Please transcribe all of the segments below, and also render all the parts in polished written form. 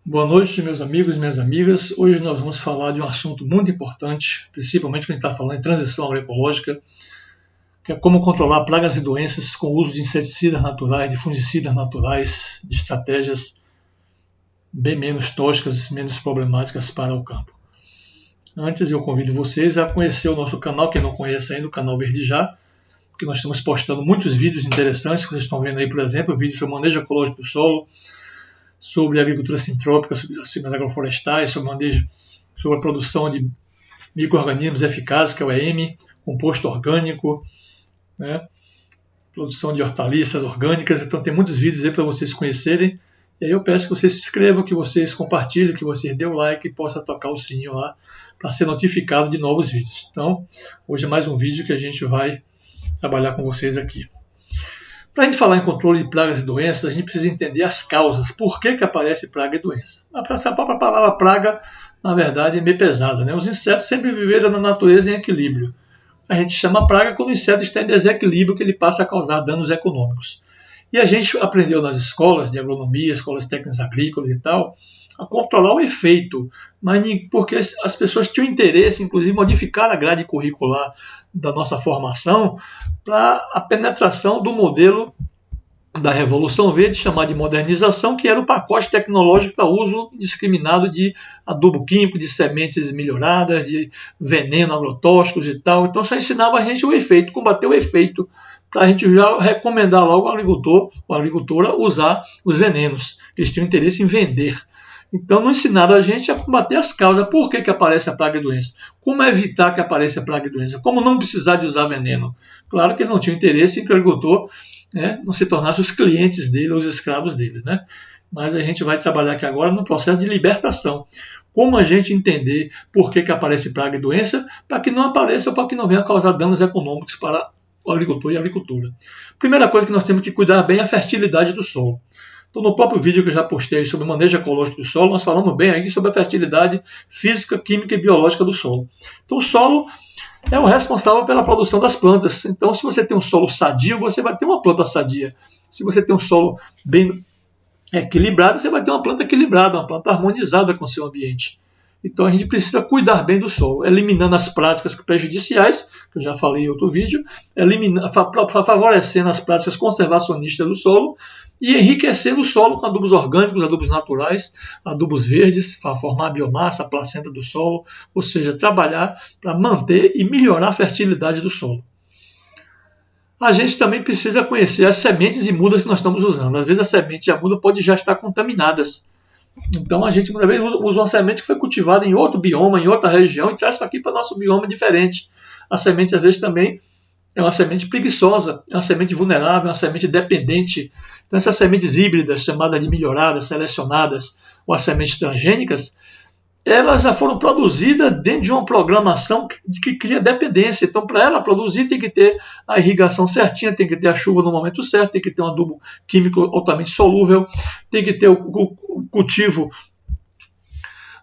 Boa noite, meus amigos e minhas amigas. Hoje nós vamos falar de um assunto muito importante, principalmente quando a gente está falando em transição agroecológica, que é como controlar pragas e doenças com o uso de inseticidas naturais, de fungicidas naturais, de estratégias bem menos tóxicas, menos problemáticas para o campo. Antes, eu convido vocês a conhecer o nosso canal, quem não conhece ainda, o canal Verde Já, porque nós estamos postando muitos vídeos interessantes, que vocês estão vendo aí, por exemplo, vídeos sobre manejo ecológico do solo, sobre agricultura sintrópica, sobre sistemas agroflorestais, sobre a produção de micro-organismos eficazes, que é o EM, composto orgânico, né? Produção de hortaliças orgânicas. Então tem muitos vídeos aí para vocês conhecerem. E aí eu peço que vocês se inscrevam, que vocês compartilhem, que vocês dêem o like e possam tocar o sininho lá para ser notificado de novos vídeos. Então, hoje é mais um vídeo que a gente vai trabalhar com vocês aqui. Para a gente falar em controle de pragas e doenças, a gente precisa entender as causas, por que aparece praga e doença. Essa própria palavra praga, na verdade, é meio pesada, né? Os insetos sempre viveram na natureza em equilíbrio. A gente chama praga quando o inseto está em desequilíbrio, que ele passa a causar danos econômicos. E a gente aprendeu nas escolas de agronomia, escolas técnicas agrícolas e tal, a controlar o efeito, mas porque as pessoas tinham interesse, inclusive, em modificar a grade curricular da nossa formação para a penetração do modelo da Revolução Verde, chamado de modernização, que era o pacote tecnológico para uso indiscriminado de adubo químico, de sementes melhoradas, de veneno, agrotóxicos e tal. Então só ensinava a gente o efeito, combater o efeito, para a gente já recomendar logo ao agricultor ou à agricultora usar os venenos. Eles tinham interesse em vender. Então não ensinaram a gente a combater as causas. Por que aparece a praga e doença? Como evitar que apareça a praga e doença? Como não precisar de usar veneno? Claro que ele não tinha interesse em que o agricultor, né, não se tornasse os clientes dele, os escravos dele, né? Mas a gente vai trabalhar aqui agora no processo de libertação. Como a gente entender por que aparece praga e doença, para que não apareça ou para que não venha causar danos econômicos para o agricultor e a agricultura. Primeira coisa que nós temos que cuidar bem é a fertilidade do solo. Então, no próprio vídeo que eu já postei sobre o manejo ecológico do solo, nós falamos bem aqui sobre a fertilidade física, química e biológica do solo. Então, o solo é o responsável pela produção das plantas. Então, se você tem um solo sadio, você vai ter uma planta sadia. Se você tem um solo bem equilibrado, você vai ter uma planta equilibrada, uma planta harmonizada com o seu ambiente. Então a gente precisa cuidar bem do solo, eliminando as práticas prejudiciais, que eu já falei em outro vídeo, favorecendo as práticas conservacionistas do solo e enriquecendo o solo com adubos orgânicos, adubos naturais, adubos verdes, para formar a biomassa, a placenta do solo, ou seja, trabalhar para manter e melhorar a fertilidade do solo. A gente também precisa conhecer as sementes e mudas que nós estamos usando. Às vezes a semente e a muda podem já estar contaminadas. Então a gente muitas vezes usa uma semente que foi cultivada em outro bioma, em outra região, e traz para aqui para nosso bioma diferente. A semente às vezes também é uma semente preguiçosa, é uma semente vulnerável, é uma semente dependente. Então essas sementes híbridas, chamadas de melhoradas, selecionadas, ou as sementes transgênicas, elas já foram produzidas dentro de uma programação que cria dependência. Então, para ela produzir, tem que ter a irrigação certinha, tem que ter a chuva no momento certo, tem que ter um adubo químico altamente solúvel, tem que ter o cultivo,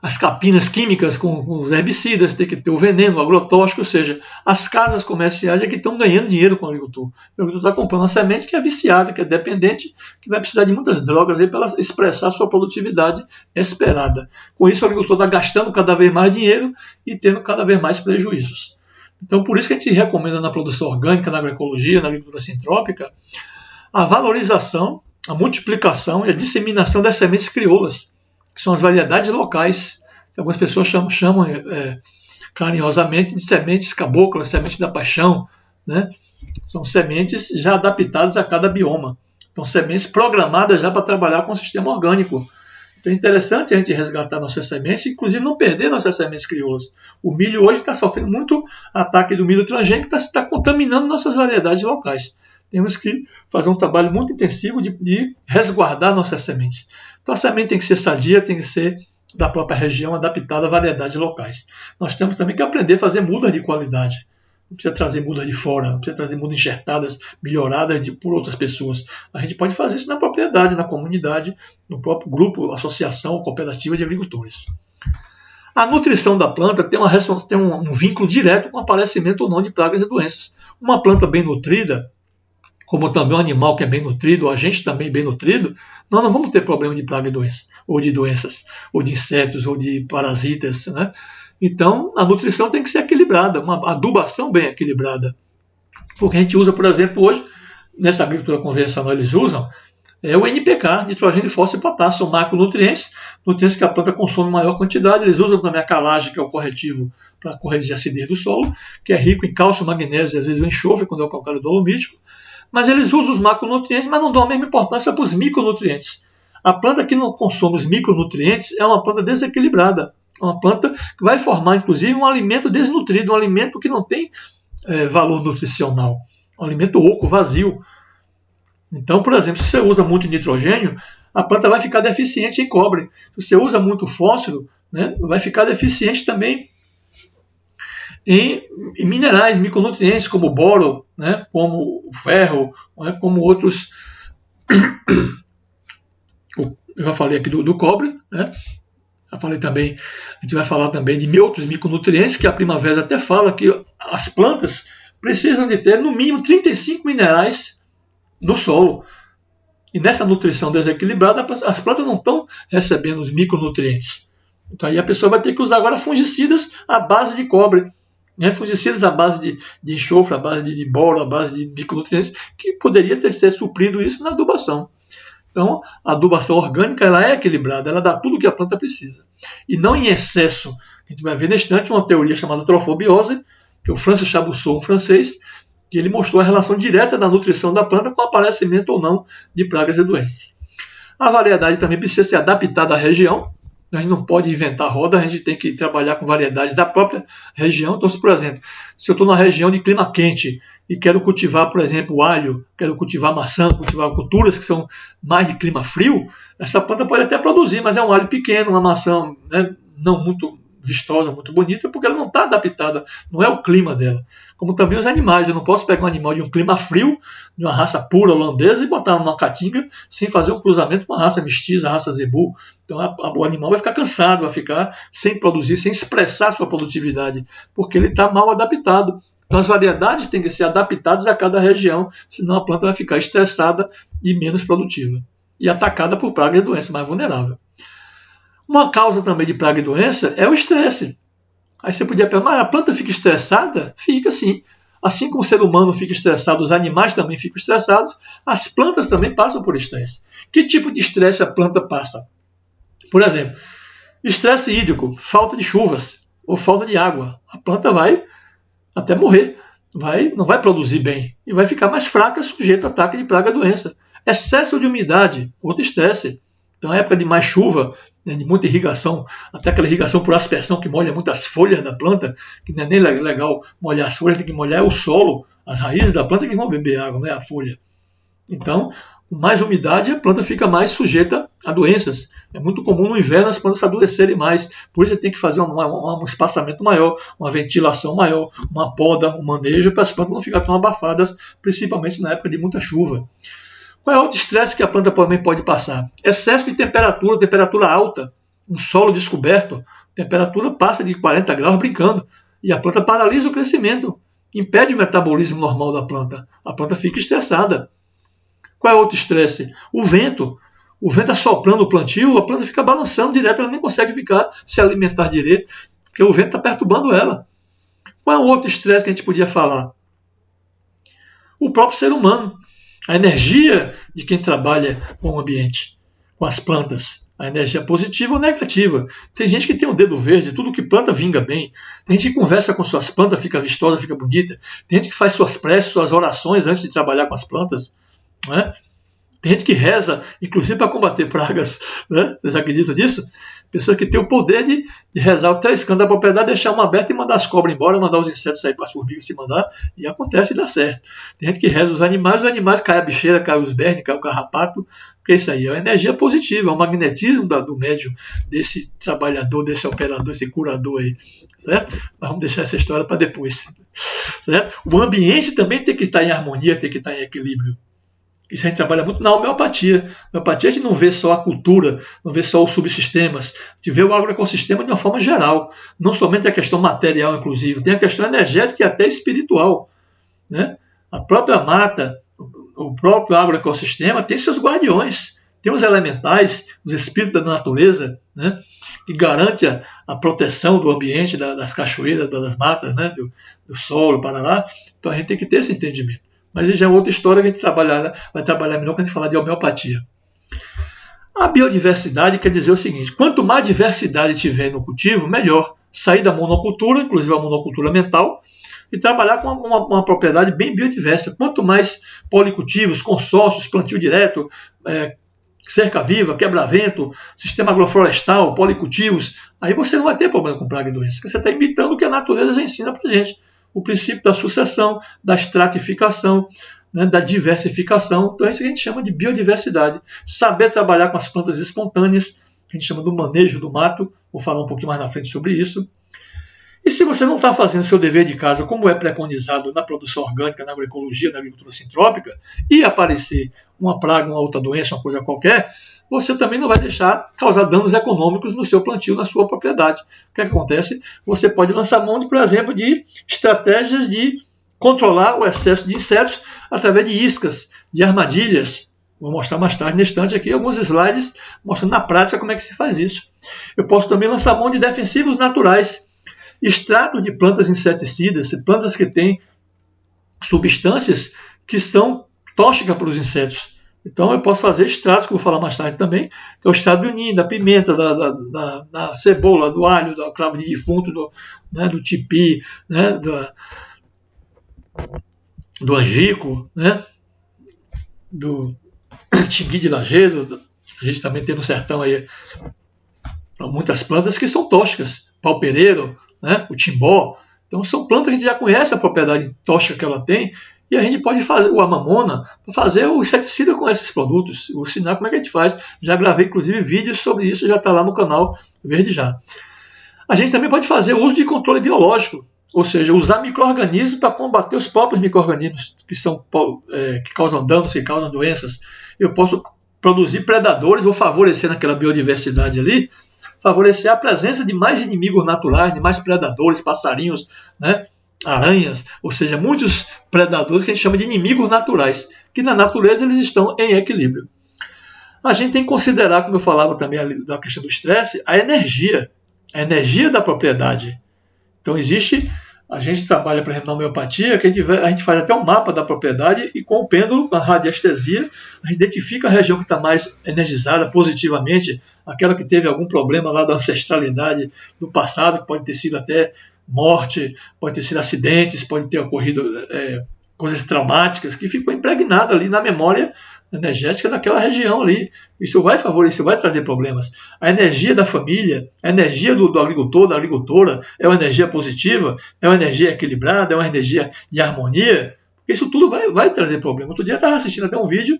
as capinas químicas com os herbicidas, tem que ter o veneno, o agrotóxico, ou seja, as casas comerciais é que estão ganhando dinheiro com o agricultor. O agricultor está comprando uma semente que é viciada, que é dependente, que vai precisar de muitas drogas para expressar a sua produtividade esperada. Com isso, o agricultor está gastando cada vez mais dinheiro e tendo cada vez mais prejuízos. Então, por isso que a gente recomenda na produção orgânica, na agroecologia, na agricultura sintrópica, a valorização, a multiplicação e a disseminação das sementes crioulas, que são as variedades locais, que algumas pessoas chamam carinhosamente de sementes caboclas, sementes da paixão, né? São sementes já adaptadas a cada bioma. Então, sementes programadas já para trabalhar com o sistema orgânico. Então, é interessante a gente resgatar nossas sementes, inclusive não perder nossas sementes crioulas. O milho hoje está sofrendo muito ataque do milho transgênico, que está contaminando nossas variedades locais. Temos que fazer um trabalho muito intensivo de resguardar nossas sementes. Então a semente tem que ser sadia, tem que ser da própria região, adaptada a variedades locais. Nós temos também que aprender a fazer mudas de qualidade. Não precisa trazer mudas de fora, não precisa trazer mudas enxertadas, melhoradas por outras pessoas. A gente pode fazer isso na propriedade, na comunidade, no próprio grupo, associação, cooperativa de agricultores. A nutrição da planta tem um vínculo direto com o aparecimento ou não de pragas e doenças. Uma planta bem nutrida, como também o animal que é bem nutrido, a gente também bem nutrido, nós não vamos ter problema de praga e doença, ou de doenças, ou de insetos, ou de parasitas, né? Então, a nutrição tem que ser equilibrada, uma adubação bem equilibrada. Porque a gente usa, por exemplo, hoje, nessa agricultura convencional eles usam, o NPK, nitrogênio, fósforo e potássio, são macronutrientes, nutrientes que a planta consome em maior quantidade. Eles usam também a calagem, que é o corretivo para corrigir a acidez do solo, que é rico em cálcio, magnésio e às vezes o enxofre, quando é o calcário dolomítico. Mas eles usam os macronutrientes, mas não dão a mesma importância para os micronutrientes. A planta que não consome os micronutrientes é uma planta desequilibrada, uma planta que vai formar, inclusive, um alimento desnutrido, um alimento que não tem valor nutricional, um alimento oco, vazio. Então, por exemplo, se você usa muito nitrogênio, a planta vai ficar deficiente em cobre. Se você usa muito fósforo, né, vai ficar deficiente também em minerais, micronutrientes, como o boro, né, como o ferro, né, como outros. Eu já falei aqui do cobre, né? Já falei também, a gente vai falar também de outros micronutrientes, que a Primavera até fala que as plantas precisam de ter no mínimo 35 minerais no solo. E nessa nutrição desequilibrada, as plantas não estão recebendo os micronutrientes. Então aí a pessoa vai ter que usar agora fungicidas à base de cobre, né? Fungicidas à base de enxofre, à base de boro, à base de micronutrientes, que poderia ter sido suprido isso na adubação. Então, a adubação orgânica ela é equilibrada, ela dá tudo o que a planta precisa. E não em excesso. A gente vai ver na estante uma teoria chamada trofobiose, que o Francis Chabousseau, um francês, que ele mostrou a relação direta da nutrição da planta com o aparecimento ou não de pragas e doenças. A variedade também precisa ser adaptada à região. A gente não pode inventar roda, a gente tem que trabalhar com variedades da própria região. Então, por exemplo, se eu estou numa região de clima quente e quero cultivar, por exemplo, alho, quero cultivar maçã, cultivar culturas que são mais de clima frio, essa planta pode até produzir, mas é um alho pequeno, uma maçã, né, não muito vistosa, muito bonita, porque ela não está adaptada, não é o clima dela. Como também os animais, eu não posso pegar um animal de um clima frio, de uma raça pura holandesa, e botar numa caatinga sem fazer um cruzamento com a raça mestiça, a raça zebu. Então o animal vai ficar cansado, vai ficar sem produzir, sem expressar sua produtividade, porque ele está mal adaptado. Então as variedades têm que ser adaptadas a cada região, senão a planta vai ficar estressada e menos produtiva. E atacada por praga e doença, mais vulnerável. Uma causa também de praga e doença é o estresse. Aí você podia pensar, mas a planta fica estressada? Fica sim. Assim como o ser humano fica estressado, os animais também ficam estressados, as plantas também passam por estresse. Que tipo de estresse a planta passa? Por exemplo, estresse hídrico, falta de chuvas ou falta de água. A planta vai até morrer, não vai produzir bem e vai ficar mais fraca, sujeita a ataque de praga e doença. Excesso de umidade, outro estresse. Então, a época de mais chuva, né, de muita irrigação, até aquela irrigação por aspersão que molha muitas folhas da planta, que não é nem legal molhar as folhas, tem que molhar o solo, as raízes da planta que vão beber água, não é a folha. Então, com mais umidade, a planta fica mais sujeita a doenças. É muito comum no inverno as plantas adoecerem mais, por isso tem que fazer um espaçamento maior, uma ventilação maior, uma poda, um manejo, para as plantas não ficarem tão abafadas, principalmente na época de muita chuva. Qual é outro estresse que a planta também pode passar? Excesso de temperatura alta, um solo descoberto, temperatura passa de 40 graus brincando, e a planta paralisa o crescimento, impede o metabolismo normal da planta. A planta fica estressada. Qual é outro estresse? O vento. O vento assoprando o plantio, a planta fica balançando direto, ela nem consegue ficar se alimentar direito, porque o vento está perturbando ela. Qual é o outro estresse que a gente podia falar? O próprio ser humano. A energia de quem trabalha com o ambiente, com as plantas. A energia positiva ou negativa. Tem gente que tem o dedo verde, tudo que planta vinga bem. Tem gente que conversa com suas plantas, fica vistosa, fica bonita. Tem gente que faz suas preces, suas orações antes de trabalhar com as plantas. Né? Tem gente que reza, inclusive para combater pragas. Né? Vocês acreditam nisso? Pessoas que têm o poder de rezar o 3 cantos da propriedade, deixar uma aberta e mandar as cobras embora, mandar os insetos sair para as formigas se mandar, e acontece e dá certo. Tem gente que reza os animais cai a bicheira, cai os bernes, cai o carrapato, porque isso aí é uma energia positiva, é o magnetismo do médium, desse trabalhador, desse operador, desse curador aí. Certo? Mas vamos deixar essa história para depois. Certo? O ambiente também tem que estar em harmonia, tem que estar em equilíbrio. Isso a gente trabalha muito na homeopatia. A homeopatia a gente não vê só a cultura, não vê só os subsistemas, a gente vê o agroecossistema de uma forma geral. Não somente a questão material, inclusive, tem a questão energética e até espiritual. Né? A própria mata, o próprio agroecossistema tem seus guardiões, tem os elementais, os espíritos da natureza, né, que garante a proteção do ambiente, das cachoeiras, das matas, né, do solo, parará. Então a gente tem que ter esse entendimento. Mas isso já é outra história que a gente vai trabalhar melhor quando a gente falar de homeopatia. A biodiversidade quer dizer o seguinte: quanto mais diversidade tiver no cultivo, melhor. Sair da monocultura, inclusive a monocultura mental, e trabalhar com uma propriedade bem biodiversa. Quanto mais policultivos, consórcios, plantio direto, cerca viva, quebra-vento, sistema agroflorestal, policultivos, aí você não vai ter problema com praga e doença, porque você está imitando o que a natureza ensina para a gente. O princípio da sucessão, da estratificação, né, da diversificação. Então é isso que a gente chama de biodiversidade. Saber trabalhar com as plantas espontâneas, que a gente chama do manejo do mato, vou falar um pouquinho mais na frente sobre isso. E se você não está fazendo o seu dever de casa, como é preconizado na produção orgânica, na agroecologia, na agricultura sintrópica, e aparecer uma praga, uma outra doença, uma coisa qualquer, você também não vai deixar causar danos econômicos no seu plantio, na sua propriedade. O que acontece? Você pode lançar mão, por exemplo, de estratégias de controlar o excesso de insetos através de iscas, de armadilhas. Vou mostrar mais tarde, na estante aqui, alguns slides mostrando na prática como é que se faz isso. Eu posso também lançar mão de defensivos naturais, extrato de plantas inseticidas, plantas que têm substâncias que são tóxicas para os insetos. Então eu posso fazer extratos, que eu vou falar mais tarde também, que é o extrato do ninho, da pimenta, da cebola, do alho, do cravo de defunto, do tipi, né, do angico, né, do tingui de lajedo. A gente também tem no sertão aí muitas plantas que são tóxicas, pau-pereiro, né, o timbó. Então são plantas que a gente já conhece a propriedade tóxica que ela tem, e a gente pode fazer o amamona para fazer o inseticida com esses produtos. Vou ensinar como é que a gente faz. Já gravei inclusive vídeos sobre isso, já está lá no canal Verde Já. A gente também pode fazer o uso de controle biológico, ou seja, usar micro-organismos para combater os próprios micro-organismos que causam danos, que causam doenças. Eu posso produzir predadores, vou favorecer naquela biodiversidade ali, favorecer a presença de mais inimigos naturais, de mais predadores, passarinhos, né, aranhas, ou seja, muitos predadores que a gente chama de inimigos naturais, que na natureza eles estão em equilíbrio. A gente tem que considerar, como eu falava também ali da questão do estresse, a energia da propriedade. Então a gente trabalha, por exemplo, na homeopatia, que a gente faz até um mapa da propriedade e com o pêndulo, com a radiestesia, a gente identifica a região que está mais energizada positivamente, aquela que teve algum problema lá da ancestralidade do passado, que pode ter sido até morte, pode ter sido acidentes, pode ter ocorrido coisas traumáticas, que ficou impregnada ali na memória energética daquela região ali. Isso vai favorecer, vai trazer problemas. A energia da família, a energia do agricultor, da agricultora, é uma energia positiva, é uma energia equilibrada, é uma energia de harmonia. Isso tudo vai trazer problema. Outro dia eu estava assistindo até um vídeo,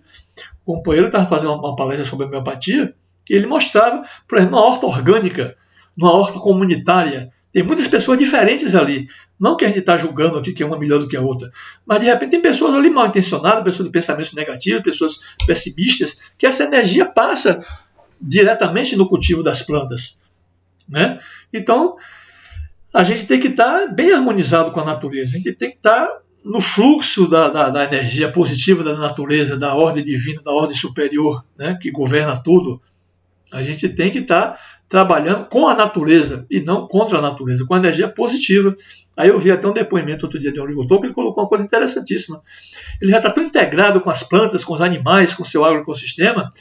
o companheiro estava fazendo uma palestra sobre homeopatia, e ele mostrava, por exemplo, uma horta orgânica, numa horta comunitária. Tem muitas pessoas diferentes ali. Não que a gente está julgando aqui que é uma melhor do que a outra, mas de repente tem pessoas ali mal intencionadas, pessoas de pensamentos negativos, pessoas pessimistas, que essa energia passa diretamente no cultivo das plantas, né? Então, a gente tem que estar bem harmonizado com a natureza, a gente tem que estar no fluxo da energia positiva da natureza, da ordem divina, da ordem superior, né, que governa tudo. A gente tem que estar trabalhando com a natureza e não contra a natureza, com a energia positiva. Aí eu vi até um depoimento outro dia de um agricultor que ele colocou uma coisa interessantíssima. Ele já está tão integrado com as plantas, com os animais, com o seu agroecossistema,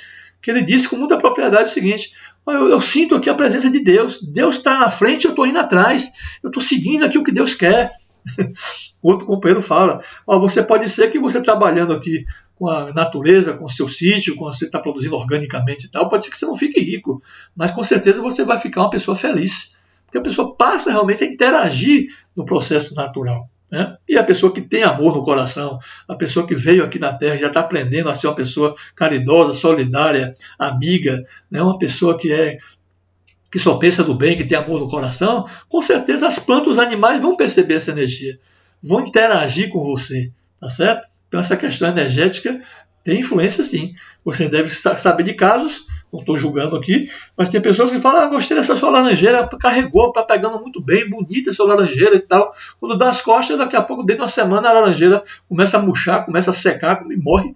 que ele disse com muita propriedade o seguinte: eu sinto aqui a presença de Deus. Deus está na frente, eu estou indo atrás. Eu estou seguindo aqui o que Deus quer. Outro companheiro fala: você pode ser que você trabalhando aqui com a natureza, com o seu sítio, com você está produzindo organicamente e tal, pode ser que você não fique rico, mas com certeza você vai ficar uma pessoa feliz, porque a pessoa passa realmente a interagir no processo natural, né? E a pessoa que tem amor no coração, a pessoa que veio aqui na Terra já está aprendendo a ser uma pessoa caridosa, solidária, amiga, né? Uma pessoa que só pensa do bem, que tem amor no coração, com certeza as plantas, os animais vão perceber essa energia, vão interagir com você, tá certo? Então essa questão energética tem influência sim. Você deve saber de casos não estou julgando aqui, mas tem pessoas que falam, gostei dessa sua laranjeira, carregou, está pegando muito bem, bonita essa laranjeira e tal. Quando dá as costas, daqui a pouco, dentro de uma semana, a laranjeira começa a murchar, começa a secar e morre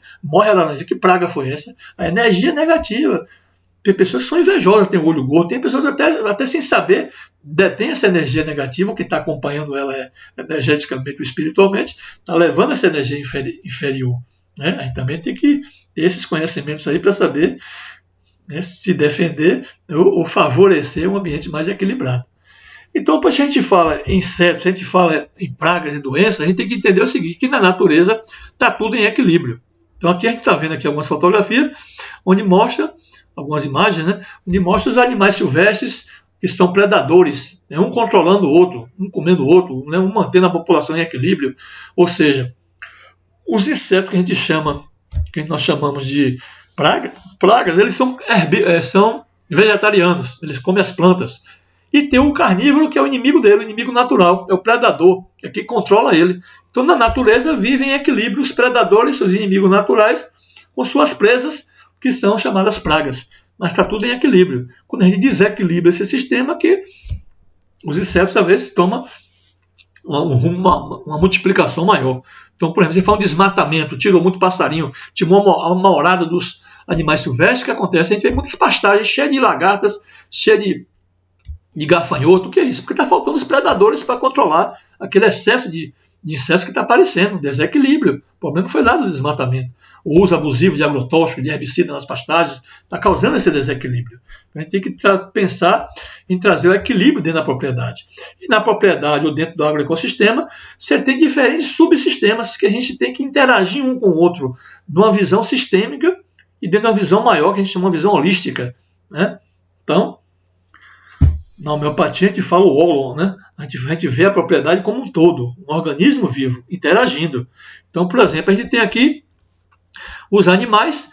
a laranjeira. Que praga foi essa? A energia negativa. Tem pessoas que são invejosas, têm o olho gordo, tem pessoas até sem saber, detêm essa energia negativa, que está acompanhando ela energeticamente ou espiritualmente, está levando essa energia inferior. Né? A gente também tem que ter esses conhecimentos aí para saber, né, se defender ou favorecer um ambiente mais equilibrado. Então, quando a gente fala em insetos, a gente fala em pragas e doenças, a gente tem que entender o seguinte, que na natureza está tudo em equilíbrio. Então aqui a gente está vendo aqui algumas fotografias, onde mostra, algumas imagens, né, onde mostra os animais silvestres que são predadores, né, um controlando o outro, um comendo o outro, né, um mantendo a população em equilíbrio. Ou seja, os insetos que a gente chama, que nós chamamos de pragas, eles são vegetarianos, eles comem as plantas. E tem o carnívoro, que é o inimigo dele, o inimigo natural, é o predador, é quem controla ele. Então, na natureza, vivem em equilíbrio os predadores, os inimigos naturais, com suas presas, que são chamadas pragas. Mas está tudo em equilíbrio. Quando a gente desequilibra esse sistema, que os insetos, talvez, tomam uma multiplicação maior. Então, por exemplo, você fala um desmatamento, tirou muito passarinho, tirou uma horada dos animais silvestres, o que acontece? A gente vê muitas pastagens cheias de lagartas, cheias de gafanhoto. O que é isso? Porque está faltando os predadores para controlar aquele excesso de insetos que está aparecendo, um desequilíbrio. O problema foi lá do desmatamento. O uso abusivo de agrotóxico, de herbicida nas pastagens, está causando esse desequilíbrio. Então, a gente tem que pensar em trazer o equilíbrio dentro da propriedade. E na propriedade ou dentro do agroecossistema, você tem diferentes subsistemas que a gente tem que interagir um com o outro, numa visão sistêmica e dentro de uma visão maior, que a gente chama de visão holística. Né? Então, na homeopatia a gente fala o holon, né? A gente vê a propriedade como um todo, um organismo vivo, interagindo. Então, por exemplo, a gente tem aqui os animais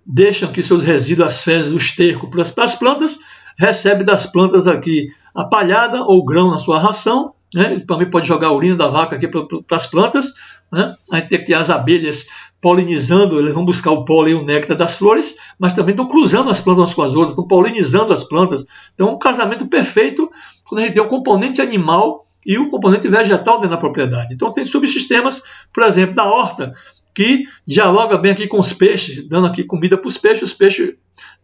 deixam aqui seus resíduos, as fezes, o esterco para as plantas, recebe das plantas aqui a palhada ou grão na sua ração, né? Ele também pode jogar a urina da vaca aqui para as plantas, né? A gente tem aqui as abelhas polinizando, eles vão buscar o pólen e o néctar das flores, mas também estão cruzando as plantas umas com as outras, estão polinizando as plantas. Então é um casamento perfeito quando a gente tem o componente animal e o componente vegetal dentro da propriedade. Então tem subsistemas, por exemplo, da horta, que dialoga bem aqui com os peixes, dando aqui comida para os peixes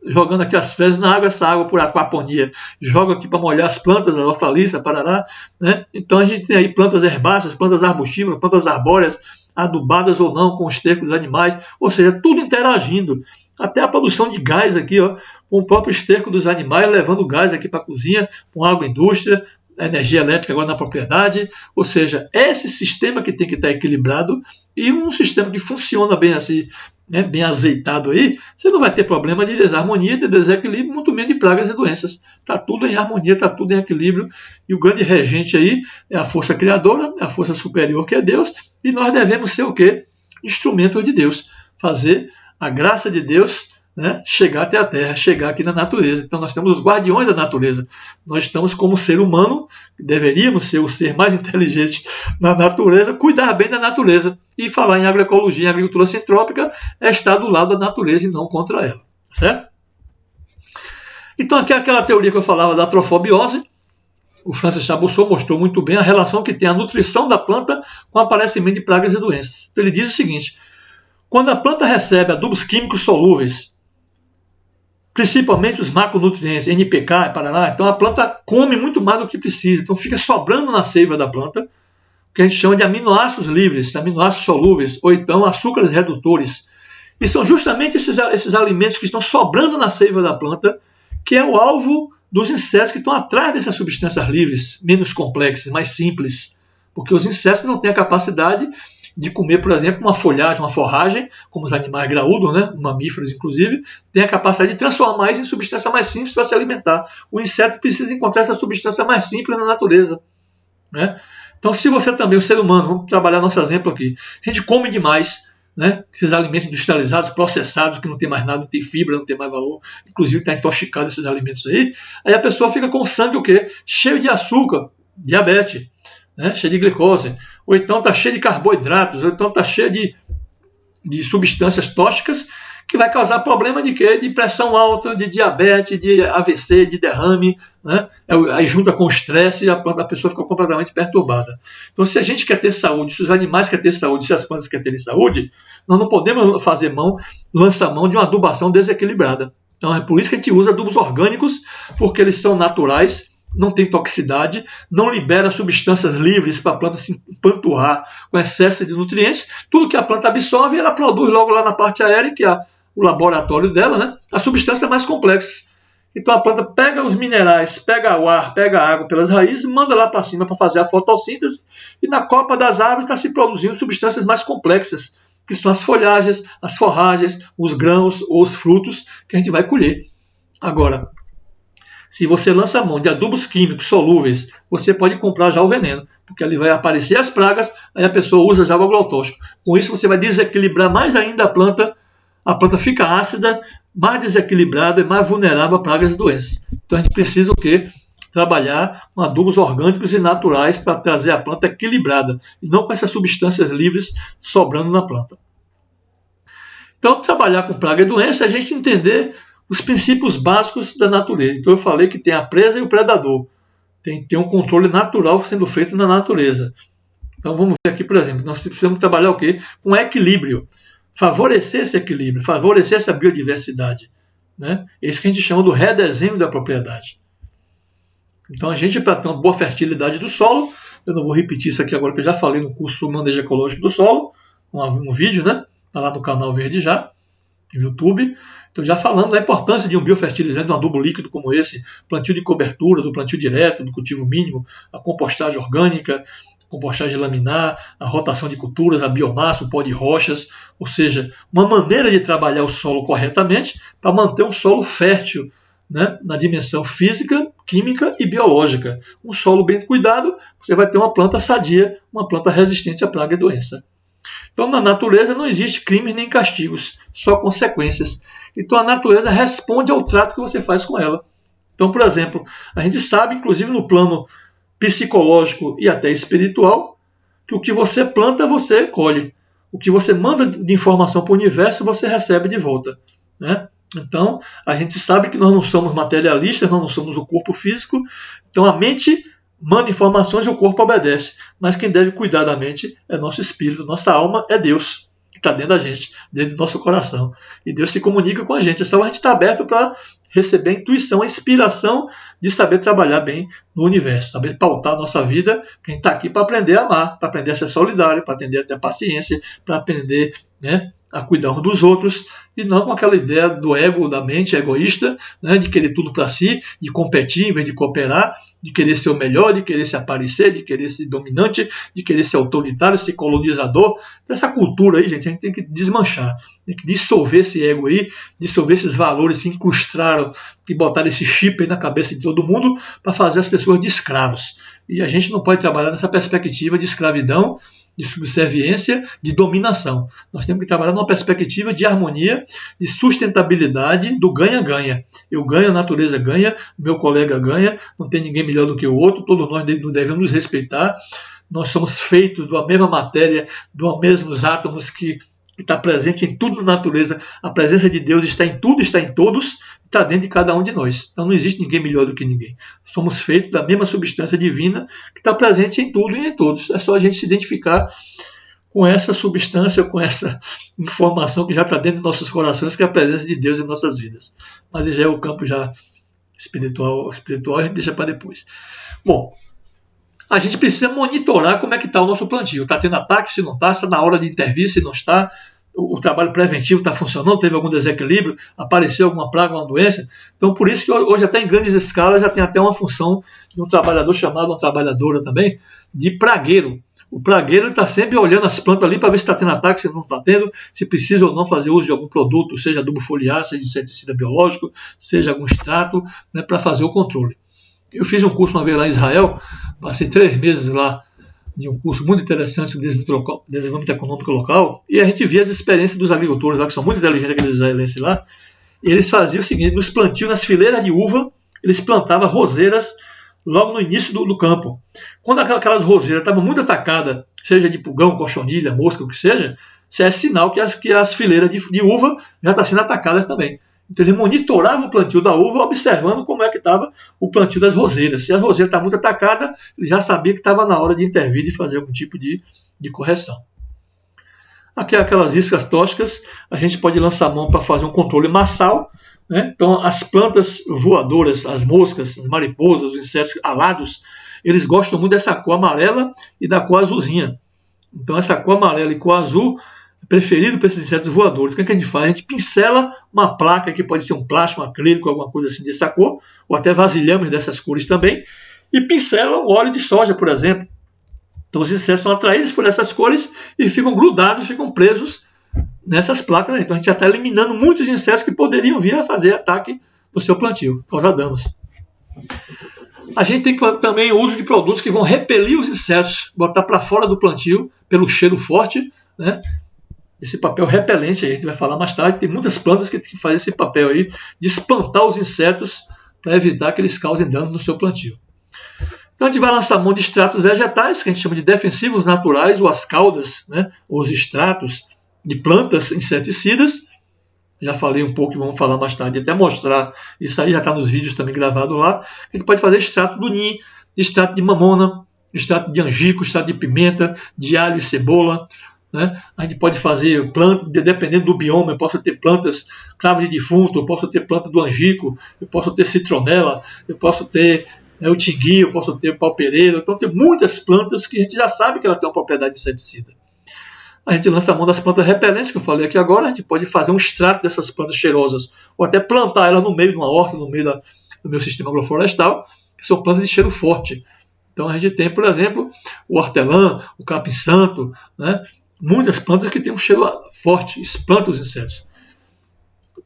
jogando aqui as fezes na água, essa água por aquaponia, joga aqui para molhar as plantas, as hortaliças, parará, né? Então a gente tem aí plantas herbáceas, plantas arbustivas, plantas arbóreas, adubadas ou não com o esterco dos animais, ou seja, tudo interagindo. Até a produção de gás aqui, ó, com o próprio esterco dos animais, levando gás aqui para a cozinha, com agroindústria, energia elétrica agora na propriedade, ou seja, é esse sistema que tem que estar equilibrado e um sistema que funciona bem assim, né, bem azeitado aí, você não vai ter problema de desarmonia, de desequilíbrio, muito menos de pragas e doenças. Está tudo em harmonia, está tudo em equilíbrio e o grande regente aí é a força criadora, é a força superior que é Deus e nós devemos ser o quê? Instrumentos de Deus, fazer a graça de Deus, né, chegar até a Terra, chegar aqui na natureza. Então nós temos os guardiões da natureza. Nós estamos como ser humano, deveríamos ser o ser mais inteligente na natureza, cuidar bem da natureza. E falar em agroecologia, em agricultura sintrópica, é estar do lado da natureza e não contra ela. Certo? Então aqui é aquela teoria que eu falava da trofobiose. O Francis Chabousseau mostrou muito bem a relação que tem a nutrição da planta com o aparecimento de pragas e doenças. Então, ele diz o seguinte: quando a planta recebe adubos químicos solúveis, principalmente os macronutrientes, NPK, parará, então a planta come muito mais do que precisa, então fica sobrando na seiva da planta, o que a gente chama de aminoácidos livres, aminoácidos solúveis, ou então açúcares redutores. E são justamente esses alimentos que estão sobrando na seiva da planta, que é o alvo dos insetos que estão atrás dessas substâncias livres, menos complexas, mais simples, porque os insetos não têm a capacidade de comer, por exemplo, uma folhagem, uma forragem, como os animais graúdos, né, mamíferos inclusive, tem a capacidade de transformar isso em substância mais simples para se alimentar. O inseto precisa encontrar essa substância mais simples na natureza. Né? Então, se você também, o ser humano, vamos trabalhar nosso exemplo aqui, se a gente come demais, né, esses alimentos industrializados, processados, que não tem mais nada, não tem fibra, não tem mais valor, inclusive está intoxicado esses alimentos aí a pessoa fica com o sangue o quê? Cheio de açúcar, diabetes, né, cheio de glicose, ou então está cheio de carboidratos, ou então está cheio de substâncias tóxicas que vai causar problema de quê? De pressão alta, de diabetes, de AVC, de derrame, né? Aí junta com o estresse e a pessoa fica completamente perturbada. Então, se a gente quer ter saúde, se os animais querem ter saúde, se as plantas querem ter saúde, nós não podemos lançar mão de uma adubação desequilibrada. Então, é por isso que a gente usa adubos orgânicos, porque eles são naturais, não tem toxicidade, não libera substâncias livres para a planta se empanturrar com excesso de nutrientes. Tudo que a planta absorve, ela produz logo lá na parte aérea, que é o laboratório dela, né, as substâncias mais complexas. Então a planta pega os minerais, pega o ar, pega a água pelas raízes, manda lá para cima para fazer a fotossíntese, e na copa das árvores está se produzindo substâncias mais complexas, que são as folhagens, as forragens, os grãos ou os frutos que a gente vai colher. Agora, se você lança a mão de adubos químicos solúveis, você pode comprar já o veneno, porque ali vai aparecer as pragas, aí a pessoa usa já o agrotóxico. Com isso você vai desequilibrar mais ainda a planta fica ácida, mais desequilibrada e mais vulnerável a pragas e doenças. Então a gente precisa o quê? Trabalhar com adubos orgânicos e naturais para trazer a planta equilibrada, e não com essas substâncias livres sobrando na planta. Então, trabalhar com praga e doença é a gente entender os princípios básicos da natureza. Então eu falei que tem a presa e o predador. Tem um controle natural sendo feito na natureza. Então vamos ver aqui, por exemplo, nós precisamos trabalhar o quê? Com equilíbrio. Favorecer esse equilíbrio, favorecer essa biodiversidade. Né? É isso que a gente chama do redesenho da propriedade. Então a gente, para ter uma boa fertilidade do solo, eu não vou repetir isso aqui agora, que eu já falei no curso Manejo Ecológico do Solo, um vídeo, né? Está lá no canal Verde Já, no YouTube. Então já falando da importância de um biofertilizante, um adubo líquido como esse, plantio de cobertura, do plantio direto, do cultivo mínimo, a compostagem orgânica, compostagem laminar, a rotação de culturas, a biomassa, o pó de rochas, ou seja, uma maneira de trabalhar o solo corretamente para manter um solo fértil, né, na dimensão física, química e biológica. Um solo bem cuidado, você vai ter uma planta sadia, uma planta resistente à praga e doença. Então, na natureza não existe crimes nem castigos, só consequências. Então, a natureza responde ao trato que você faz com ela. Então, por exemplo, a gente sabe, inclusive no plano psicológico e até espiritual, que o que você planta, você colhe. O que você manda de informação para o universo, você recebe de volta. Né? Então, a gente sabe que nós não somos materialistas, nós não somos o corpo físico. Então, a mente manda informações e o corpo obedece. Mas quem deve cuidar da mente é nosso espírito, nossa alma é Deus, que está dentro da gente, dentro do nosso coração. E Deus se comunica com a gente. É só a gente estar aberto para receber a intuição, a inspiração de saber trabalhar bem no universo, saber pautar a nossa vida, que a gente está aqui para aprender a amar, para aprender a ser solidário, para aprender a ter paciência, para aprender, né, a cuidar um dos outros, e não com aquela ideia do ego, da mente egoísta, né, de querer tudo para si, de competir em vez de cooperar, de querer ser o melhor, de querer se aparecer, de querer ser dominante, de querer ser autoritário, ser colonizador. Essa cultura aí, gente, a gente tem que desmanchar, tem que dissolver esse ego aí, dissolver esses valores que incrustaram, que botaram esse chip aí na cabeça de todo mundo para fazer as pessoas de escravos. E a gente não pode trabalhar nessa perspectiva de escravidão, de subserviência, de dominação. Nós temos que trabalhar numa perspectiva de harmonia, de sustentabilidade, do ganha-ganha. Eu ganho, a natureza ganha, meu colega ganha, não tem ninguém melhor do que o outro, todos nós devemos nos respeitar. Nós somos feitos da mesma matéria, dos mesmos átomos que está presente em tudo na natureza. A presença de Deus está em tudo, está em todos, está dentro de cada um de nós. Então não existe ninguém melhor do que ninguém. Somos feitos da mesma substância divina que está presente em tudo e em todos. É só a gente se identificar com essa substância, com essa informação que já está dentro de nossos corações, que é a presença de Deus em nossas vidas. Mas já é o campo já espiritual a gente deixa para depois. Bom, a gente precisa monitorar como é que está o nosso plantio. Está tendo ataque, se não está, está na hora de intervir, se não está, o trabalho preventivo está funcionando, teve algum desequilíbrio, apareceu alguma praga, uma doença. Então, por isso que hoje até em grandes escalas já tem até uma função de um trabalhador chamado, uma trabalhadora também, de pragueiro. O pragueiro está sempre olhando as plantas ali para ver se está tendo ataque, se não está tendo, se precisa ou não fazer uso de algum produto, seja adubo foliar, seja inseticida biológico, seja algum extrato, né, para fazer o controle. Eu fiz um curso uma vez lá em Israel, passei 3 meses lá, de um curso muito interessante sobre desenvolvimento econômico local, e a gente via as experiências dos agricultores lá, que são muito inteligentes, aqueles israelenses lá, e eles faziam o seguinte: nos plantios, nas fileiras de uva, eles plantavam roseiras logo no início do campo. Quando aquelas roseiras estavam muito atacadas, seja de pulgão, cochonilha, mosca, o que seja, isso é sinal que as fileiras de uva já estão sendo atacadas também. Então ele monitorava o plantio da uva, observando como é que estava o plantio das roseiras. Se a roseira está muito atacada, ele já sabia que estava na hora de intervir e fazer algum tipo de correção. Aqui aquelas iscas tóxicas, a gente pode lançar a mão para fazer um controle massal, né? Então as plantas voadoras, as moscas, as mariposas, os insetos alados, eles gostam muito dessa cor amarela e da cor azulzinha. Então essa cor amarela e cor azul é preferido para esses insetos voadores. O que a gente faz? A gente pincela uma placa que pode ser um plástico, um acrílico, alguma coisa assim dessa cor, ou até vasilhames dessas cores também, e pincela o óleo de soja, por exemplo. Então os insetos são atraídos por essas cores e ficam grudados, ficam presos nessas placas. Então a gente já está eliminando muitos insetos que poderiam vir a fazer ataque no seu plantio, causar danos. A gente tem também o uso de produtos que vão repelir os insetos, botar para fora do plantio pelo cheiro forte, né? Esse papel repelente, a gente vai falar mais tarde, tem muitas plantas que fazem esse papel aí de espantar os insetos para evitar que eles causem dano no seu plantio. Então a gente vai lançar mão de extratos vegetais, que a gente chama de defensivos naturais, ou as caudas, né? Ou os extratos de plantas inseticidas. Já falei um pouco e vamos falar mais tarde, até mostrar, isso aí já está nos vídeos também gravado lá. A gente pode fazer extrato do ninho, extrato de mamona, extrato de angico, extrato de pimenta, de alho e cebola, né? A gente pode fazer planta, dependendo do bioma, eu posso ter plantas cravo de defunto, eu posso ter planta do angico, eu posso ter citronela, eu posso ter o tingui, eu posso ter o pau-pereiro. Então tem muitas plantas que a gente já sabe que ela tem uma propriedade inseticida. A gente lança a mão das plantas repelentes, que eu falei aqui agora, a gente pode fazer um extrato dessas plantas cheirosas, ou até plantar elas no meio de uma horta, no meio do meu sistema agroflorestal, que são plantas de cheiro forte. Então a gente tem, por exemplo, o hortelã, o capim-santo, né? Muitas plantas que têm um cheiro forte, espantam os insetos.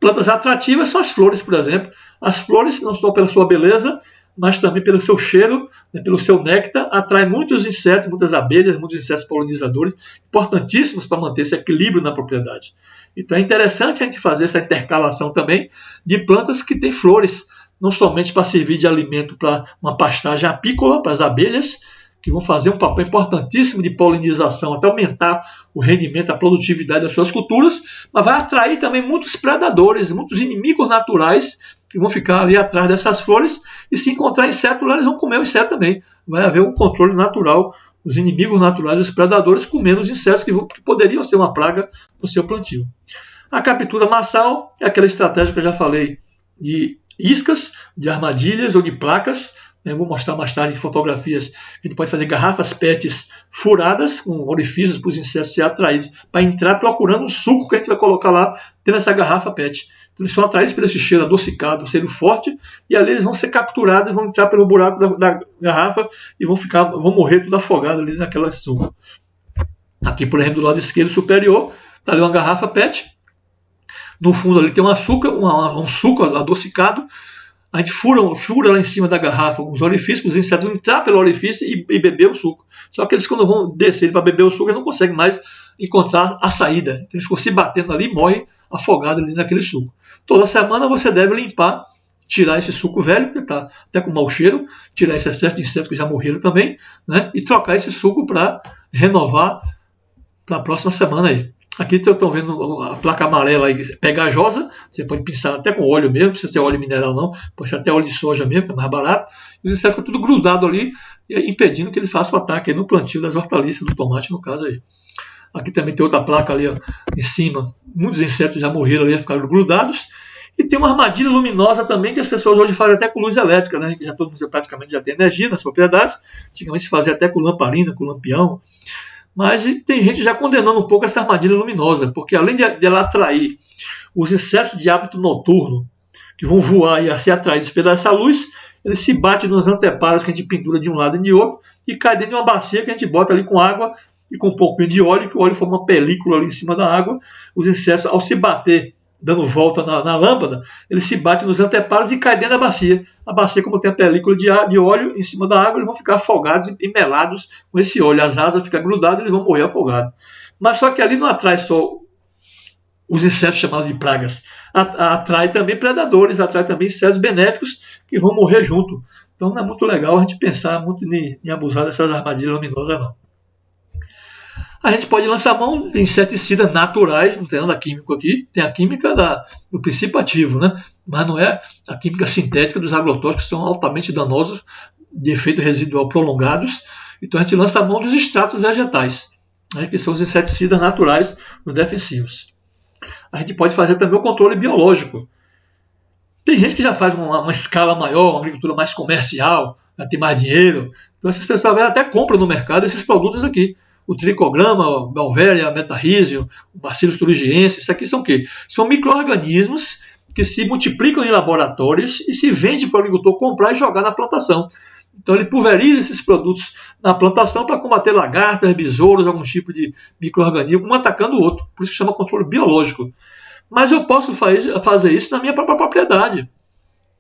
Plantas atrativas são as flores, por exemplo. As flores, não só pela sua beleza, mas também pelo seu cheiro, né, pelo seu néctar, atrai muitos insetos, muitas abelhas, muitos insetos polinizadores, importantíssimos para manter esse equilíbrio na propriedade. Então é interessante a gente fazer essa intercalação também de plantas que têm flores, não somente para servir de alimento para uma pastagem apícola, para as abelhas, que vão fazer um papel importantíssimo de polinização, até aumentar o rendimento, a produtividade das suas culturas, mas vai atrair também muitos predadores, muitos inimigos naturais, que vão ficar ali atrás dessas flores, e se encontrar inseto lá, eles vão comer o inseto também. Vai haver um controle natural, os inimigos naturais, os predadores, comendo os insetos que poderiam ser uma praga no seu plantio. A captura massal é aquela estratégia que eu já falei, de iscas, de armadilhas ou de placas. Eu vou mostrar mais tarde em fotografias. A gente pode fazer garrafas PETs furadas, com orifícios para os insetos serem atraídos, para entrar procurando um suco que a gente vai colocar lá dentro dessa garrafa PET. Então, eles são atraídos por esse cheiro adocicado, um cheiro forte, e ali eles vão ser capturados, vão entrar pelo buraco da garrafa e vão morrer tudo afogado ali naquela suco. Aqui, por exemplo, do lado esquerdo superior, está ali uma garrafa PET. No fundo ali tem um açúcar, um suco adocicado. A gente fura lá em cima da garrafa os orifícios, os insetos vão entrar pelo orifício e beber o suco. Só que eles, quando vão descer para beber o suco, eles não conseguem mais encontrar a saída. Então, eles ficam se batendo ali e morrem afogados ali naquele suco. Toda semana você deve limpar, tirar esse suco velho, que está até com mau cheiro, tirar esse excesso de insetos que já morreram também, né? E trocar esse suco para renovar para a próxima semana aí. Aqui estão vendo a placa amarela aí, pegajosa, você pode pinçar até com óleo mesmo, não precisa ser óleo mineral não, pode ser até óleo de soja mesmo, que é mais barato, e os insetos ficam tudo grudado ali, impedindo que ele faça o ataque aí no plantio das hortaliças, do tomate no caso aí. Aqui também tem outra placa ali, ó, em cima, muitos insetos já morreram ali, ficaram grudados, e tem uma armadilha luminosa também, que as pessoas hoje fazem até com luz elétrica, né? Já todo mundo praticamente já tem energia nas propriedades, antigamente se fazia até com lamparina, com lampião. Mas tem gente já condenando um pouco essa armadilha luminosa, porque além de ela atrair os insetos de hábito noturno, que vão voar e ser atraídos pela essa luz, eles se batem nos anteparos que a gente pendura de um lado e de outro, e cai dentro de uma bacia que a gente bota ali com água e com um pouquinho de óleo, que o óleo forma uma película ali em cima da água. Os insetos, ao se bater, dando volta na lâmpada, eles se batem nos anteparos e caem dentro da bacia. A bacia, como tem a película de óleo em cima da água, eles vão ficar afogados e melados com esse óleo. As asas ficam grudadas e eles vão morrer afogados. Mas só que ali não atrai só os insetos chamados de pragas. Atrai também predadores, atrai também insetos benéficos que vão morrer junto. Então não é muito legal a gente pensar muito em abusar dessas armadilhas luminosas, não. A gente pode lançar mão de inseticidas naturais, não tem nada químico aqui, tem a química do princípio ativo, né? Mas não é a química sintética dos agrotóxicos, que são altamente danosos, de efeito residual prolongados. Então a gente lança a mão dos extratos vegetais, né, que são os inseticidas naturais, os defensivos. A gente pode fazer também o controle biológico. Tem gente que já faz uma escala maior, uma agricultura mais comercial, já tem mais dinheiro. Então essas pessoas até compram no mercado esses produtos aqui. O tricograma, o Belvéria, a metarrísio, o Bacillus thuringiensis, isso aqui são o quê? São micro-organismos que se multiplicam em laboratórios e se vende para o agricultor comprar e jogar na plantação. Então ele pulveriza esses produtos na plantação para combater lagartas, besouros, algum tipo de micro-organismo, um atacando o outro. Por isso que chama controle biológico. Mas eu posso fazer isso na minha própria propriedade,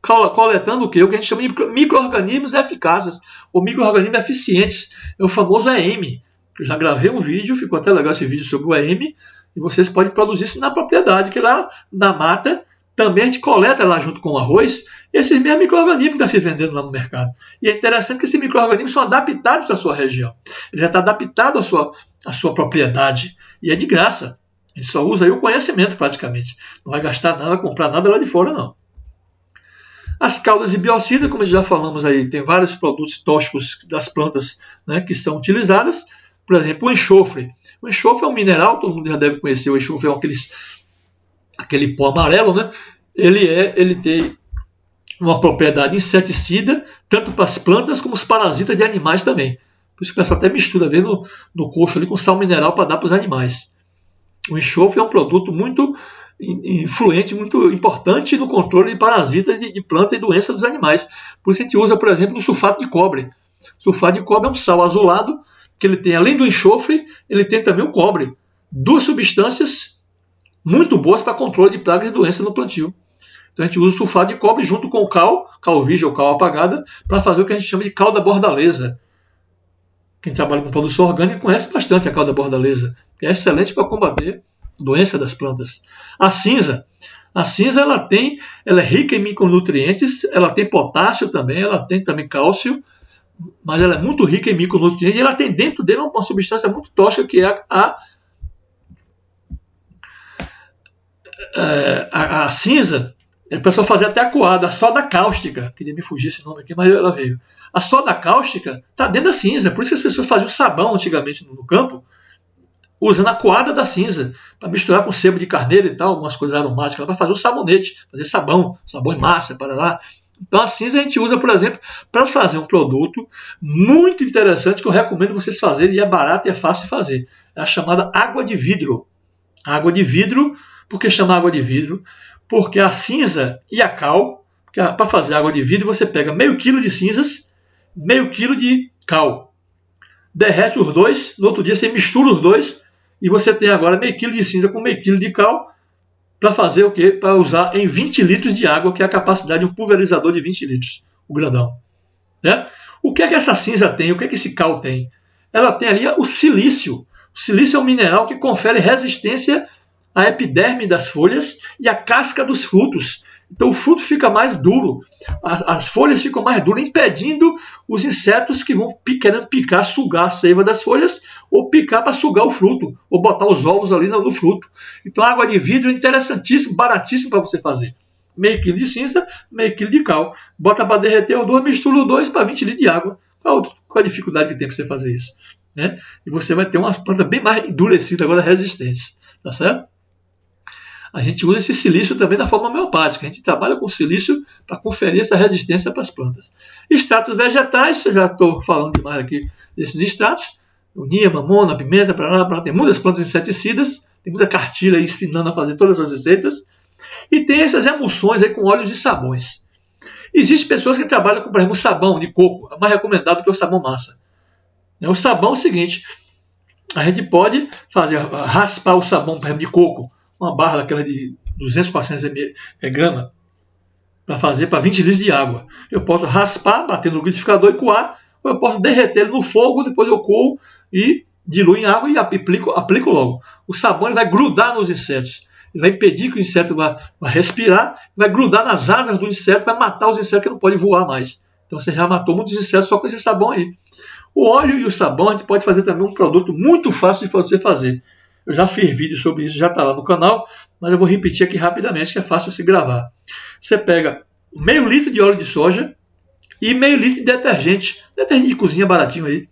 coletando o quê? O que a gente chama de micro-organismos eficazes, ou micro-organismos eficientes. É o famoso EM. Eu já gravei um vídeo, ficou até legal esse vídeo sobre o EM, e vocês podem produzir isso na propriedade, que lá na mata também a gente coleta lá junto com o arroz esses mesmos micro-organismos que estão se vendendo lá no mercado. E é interessante que esses micro-organismos são adaptados à sua região. Ele já está adaptado à sua propriedade. E é de graça. A gente só usa aí o conhecimento praticamente. Não vai gastar nada, comprar nada lá de fora, não. As caudas de biocida, como já falamos aí, tem vários produtos tóxicos das plantas, né, que são utilizadas. Por exemplo, o enxofre. O enxofre é um mineral, todo mundo já deve conhecer. O enxofre é aquele pó amarelo, né? Ele tem uma propriedade inseticida, tanto para as plantas como os parasitas de animais também. Por isso que o pessoal até mistura no coxo ali com sal mineral para dar para os animais. O enxofre é um produto muito influente, muito importante no controle de parasitas de plantas e doenças dos animais. Por isso a gente usa, por exemplo, o sulfato de cobre. O sulfato de cobre é um sal azulado, que ele tem, além do enxofre, ele tem também o cobre. Duas substâncias muito boas para controle de pragas e doenças no plantio. Então a gente usa o sulfato de cobre junto com o cal virgem ou cal apagada, para fazer o que a gente chama de cal da bordaleza. Quem trabalha com produção orgânica conhece bastante a cal da bordaleza, que é excelente para combater doença das plantas. A cinza ela é rica em micronutrientes, ela tem potássio também, ela tem também cálcio, mas ela é muito rica em micronutrientes e ela tem dentro dele uma substância muito tóxica, que é a cinza. O pessoal fazia até a coada, a soda cáustica, queria me fugir esse nome aqui, mas ela veio. A soda cáustica está dentro da cinza, por isso que as pessoas faziam sabão antigamente no campo, usando a coada da cinza, para misturar com sebo de carneiro e tal, algumas coisas aromáticas, para fazer o sabonete, fazer sabão em massa, para lá. Então a cinza a gente usa, por exemplo, para fazer um produto muito interessante que eu recomendo vocês fazerem, e é barato e é fácil de fazer. É a chamada água de vidro. Água de vidro, por que chama água de vidro? Porque a cinza e a cal, para fazer água de vidro, você pega meio quilo de cinzas, meio quilo de cal. Derrete os dois, no outro dia você mistura os dois, e você tem agora meio quilo de cinza com meio quilo de cal, para fazer o quê? Para usar em 20 litros de água, que é a capacidade de um pulverizador de 20 litros, o grandão. Né? O que é que essa cinza tem? O que é que esse cal tem? Ela tem ali o silício. O silício é um mineral que confere resistência à epiderme das folhas e à casca dos frutos. Então o fruto fica mais duro, as folhas ficam mais duras, impedindo os insetos que vão querendo picar, sugar a seiva das folhas, ou picar para sugar o fruto, ou botar os ovos ali no fruto. Então a água de vidro é interessantíssimo, baratíssimo para você fazer. Meio quilo de cinza, meio quilo de cal. Bota para derreter os dois, mistura os dois para 20 litros de água. Qual a dificuldade que tem para você fazer isso? Né? E você vai ter uma planta bem mais endurecida, agora resistentes. Tá certo? A gente usa esse silício também da forma homeopática. A gente trabalha com silício para conferir essa resistência para as plantas. Extratos vegetais, eu já estou falando demais aqui desses extratos. Unia, mamona, pimenta, tem muitas plantas inseticidas, tem muita cartilha aí ensinando a fazer todas as receitas. E tem essas emulsões aí com óleos e sabões. Existem pessoas que trabalham com, por exemplo, sabão de coco, é mais recomendado que o sabão massa. O sabão é o seguinte, a gente pode raspar o sabão, por exemplo, de coco, uma barra daquela de 200, 400 gramas, para fazer para 20 litros de água. Eu posso raspar, bater no liquidificador e coar, ou eu posso derreter ele no fogo, depois eu coo e diluo em água e aplico logo. O sabão ele vai grudar nos insetos, ele vai impedir que o inseto vá respirar, vai grudar nas asas do inseto, vai matar os insetos que não podem voar mais. Então você já matou muitos insetos só com esse sabão aí. O óleo e o sabão a gente pode fazer também um produto muito fácil de você fazer. Eu já fiz vídeo sobre isso, já está lá no canal, mas eu vou repetir aqui rapidamente, que é fácil se gravar. Você pega meio litro de óleo de soja e meio litro de detergente de cozinha baratinho aí.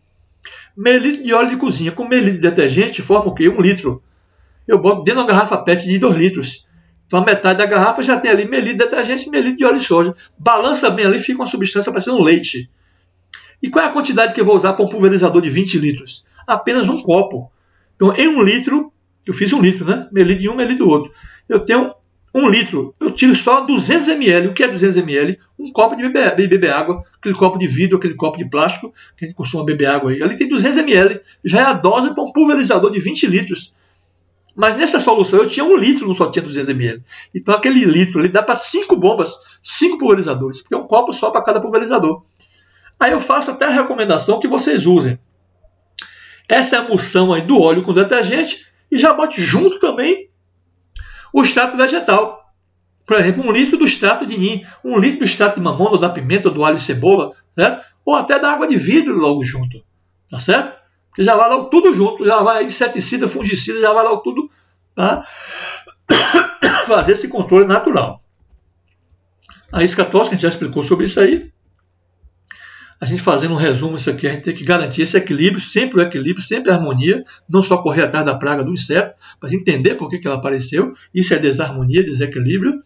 Meio litro de óleo de cozinha com meio litro de detergente forma o quê? 1 litro. Eu boto dentro de uma garrafa PET de 2 litros. Então a metade da garrafa já tem ali meio litro de detergente e meio litro de óleo de soja. Balança bem ali, fica uma substância parecendo um leite. E qual é a quantidade que eu vou usar para um pulverizador de 20 litros? Apenas um copo. Então em 1 litro, eu fiz 1 litro, né? Meio litro de um, meio litro do outro. Eu tenho 1 litro, eu tiro só 200 ml. O que é 200 ml? Um copo de beber água, aquele copo de vidro, aquele copo de plástico, que a gente costuma beber água aí. Ali tem 200 ml, já é a dose para um pulverizador de 20 litros. Mas nessa solução eu tinha 1 litro, não só tinha 200 ml. Então aquele litro ali dá para 5 bombas, 5 pulverizadores, porque é um copo só para cada pulverizador. Aí eu faço até a recomendação que vocês usem essa emulsão aí do óleo com detergente e já bote junto também o extrato vegetal. Por exemplo, 1 litro do extrato de nim, 1 litro do extrato de mamona, ou da pimenta, ou do alho e cebola, certo? Ou até da água de vidro logo junto, tá certo? Porque já vai logo tudo junto, já vai inseticida, fungicida, já vai logo tudo para fazer esse controle natural. A isca tóxica, a gente já explicou sobre isso aí. A gente fazendo um resumo isso aqui, a gente tem que garantir esse equilíbrio, sempre o equilíbrio, sempre a harmonia, não só correr atrás da praga do inseto, mas entender por que ela apareceu. Isso é desarmonia, desequilíbrio.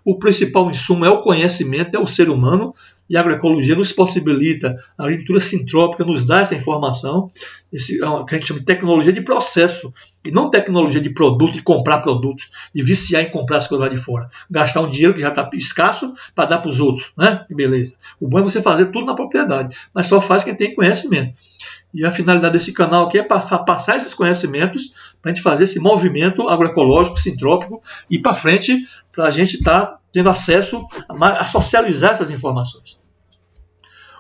O principal insumo é o conhecimento, é o ser humano, e a agroecologia nos possibilita, a agricultura sintrópica nos dá essa informação, que a gente chama de tecnologia de processo, e não tecnologia de produto, de comprar produtos, de viciar em comprar as coisas lá de fora. Gastar um dinheiro que já está escasso para dar para os outros, né? Que beleza. O bom é você fazer tudo na propriedade, mas só faz quem tem conhecimento. E a finalidade desse canal aqui é passar esses conhecimentos para a gente fazer esse movimento agroecológico, sintrópico, e para frente, para a gente estar tendo acesso a socializar essas informações.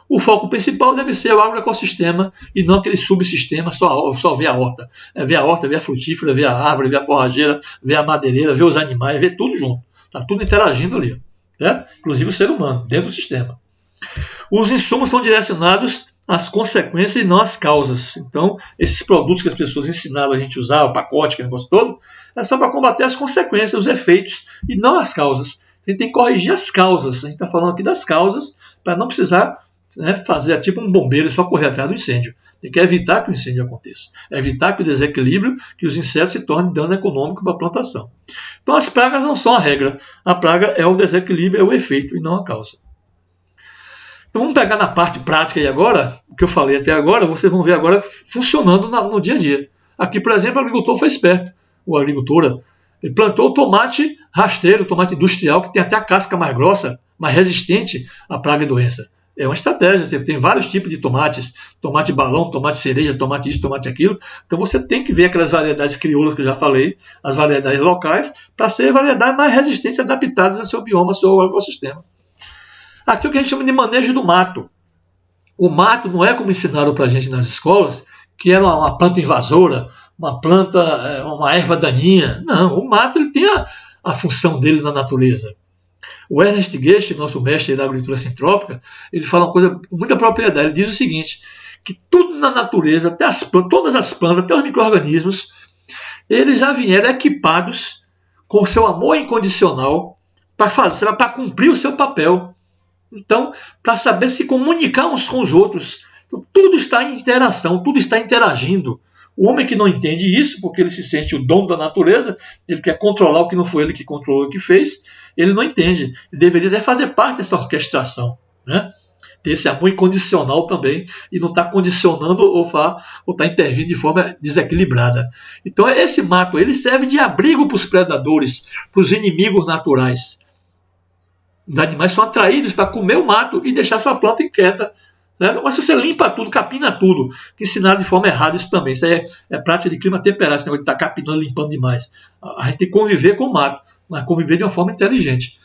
O foco principal deve ser o agroecossistema e não aquele subsistema, só ver a horta. É ver a horta, ver a frutífera, ver a árvore, ver a forrageira, ver a madeireira, ver os animais, ver tudo junto. Está tudo interagindo ali, certo? Inclusive o ser humano, dentro do sistema. Os insumos são direcionados às consequências e não às causas. Então, esses produtos que as pessoas ensinaram a gente usar, o pacote, aquele negócio todo, é só para combater as consequências, os efeitos, e não as causas. A gente tem que corrigir as causas. A gente está falando aqui das causas para não precisar, né, fazer tipo um bombeiro e só correr atrás do incêndio. Tem que evitar que o incêndio aconteça. Evitar que o desequilíbrio, que os insetos se tornem dano econômico para a plantação. Então as pragas não são a regra. A praga é o desequilíbrio, é o efeito e não a causa. Então vamos pegar na parte prática aí agora, o que eu falei até agora, vocês vão ver agora funcionando no dia a dia. Aqui, por exemplo, o agricultor foi esperto, ou a agricultora. Ele plantou tomate rasteiro, tomate industrial, que tem até a casca mais grossa, mais resistente à praga e doença. É uma estratégia, você tem vários tipos de tomates, tomate balão, tomate cereja, tomate isso, tomate aquilo. Então você tem que ver aquelas variedades crioulas que eu já falei, as variedades locais, para ser variedades mais resistentes, adaptadas ao seu bioma, ao seu ecossistema. Aqui é o que a gente chama de manejo do mato. O mato não é como ensinaram para a gente nas escolas, que era uma planta invasora, uma planta, uma erva daninha. Não, o mato ele tem a função dele na natureza. O Ernest Guest, nosso mestre da agricultura sintrópica, ele fala uma coisa com muita propriedade. Ele diz o seguinte, que tudo na natureza, até as plantas, todas as plantas, até os micro-organismos, eles já vieram equipados com o seu amor incondicional para cumprir o seu papel. Então, para saber se comunicar uns com os outros. Então, tudo está em interação, tudo está interagindo. O homem que não entende isso, porque ele se sente o dono da natureza, ele quer controlar o que não foi ele que controlou, o que fez, ele não entende. Ele deveria até fazer parte dessa orquestração, né? Ter esse amor incondicional também, e não estar condicionando ou estar intervindo de forma desequilibrada. Então, esse mato ele serve de abrigo para os predadores, para os inimigos naturais. Os animais são atraídos para comer o mato e deixar sua planta inquieta. Certo? Mas se você limpa tudo, capina tudo, que ensinaram de forma errada isso também. Isso aí é prática de clima temperado, esse negócio de estar capinando, limpando demais. A gente tem que conviver com o mato, mas conviver de uma forma inteligente.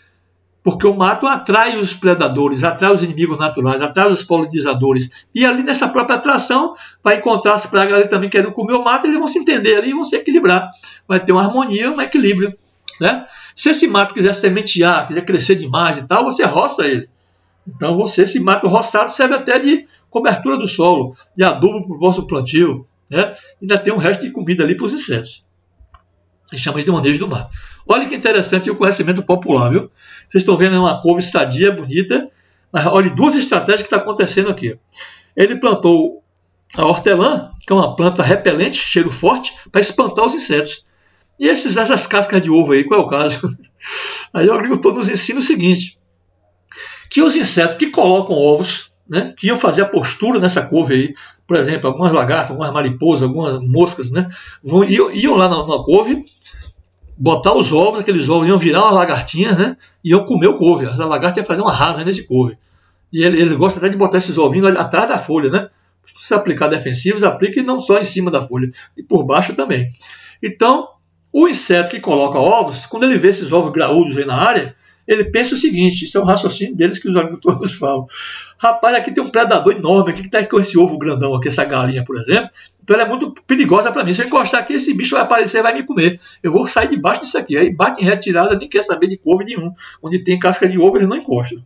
Porque o mato atrai os predadores, atrai os inimigos naturais, atrai os polinizadores. E ali nessa própria atração, vai encontrar as pragas ali também querendo comer o mato, eles vão se entender ali e vão se equilibrar. Vai ter uma harmonia, um equilíbrio. Né? Se esse mato quiser sementear, quiser crescer demais e tal, você roça ele. Então esse mato roçado serve até de cobertura do solo, de adubo para o nosso plantio, né? Ainda tem um resto de comida ali para os insetos. A gente chama isso de manejo do mato. Olha que interessante o conhecimento popular, viu? Vocês estão vendo uma couve sadia, bonita, mas olha duas estratégias que estão acontecendo aqui. Ele plantou a hortelã, que é uma planta repelente, cheiro forte, para espantar os insetos. E essas cascas de ovo aí, qual é o caso? Aí o agricultor nos ensina o seguinte, que os insetos que colocam ovos, né, que iam fazer a postura nessa couve aí, por exemplo, algumas lagartas, algumas mariposas, algumas moscas, né, iam lá na couve, botar os ovos, aqueles ovos iam virar uma lagartinha, né, e iam comer o couve. A lagarta ia fazer uma rasa nesse couve. E ele gosta até de botar esses ovinhos lá atrás da folha, né? Se aplicar defensivos, aplique não só em cima da folha, e por baixo também. Então, o inseto que coloca ovos, quando ele vê esses ovos graúdos aí na área, ele pensa o seguinte, isso é um raciocínio deles que os agricultores falam. Rapaz, aqui tem um predador enorme aqui que está com esse ovo grandão aqui, essa galinha, por exemplo. Então ela é muito perigosa para mim. Se eu encostar aqui, esse bicho vai aparecer e vai me comer. Eu vou sair debaixo disso aqui. Aí bate em retirada, nem quer saber de couve nenhum. Onde tem casca de ovo, eles não encostam.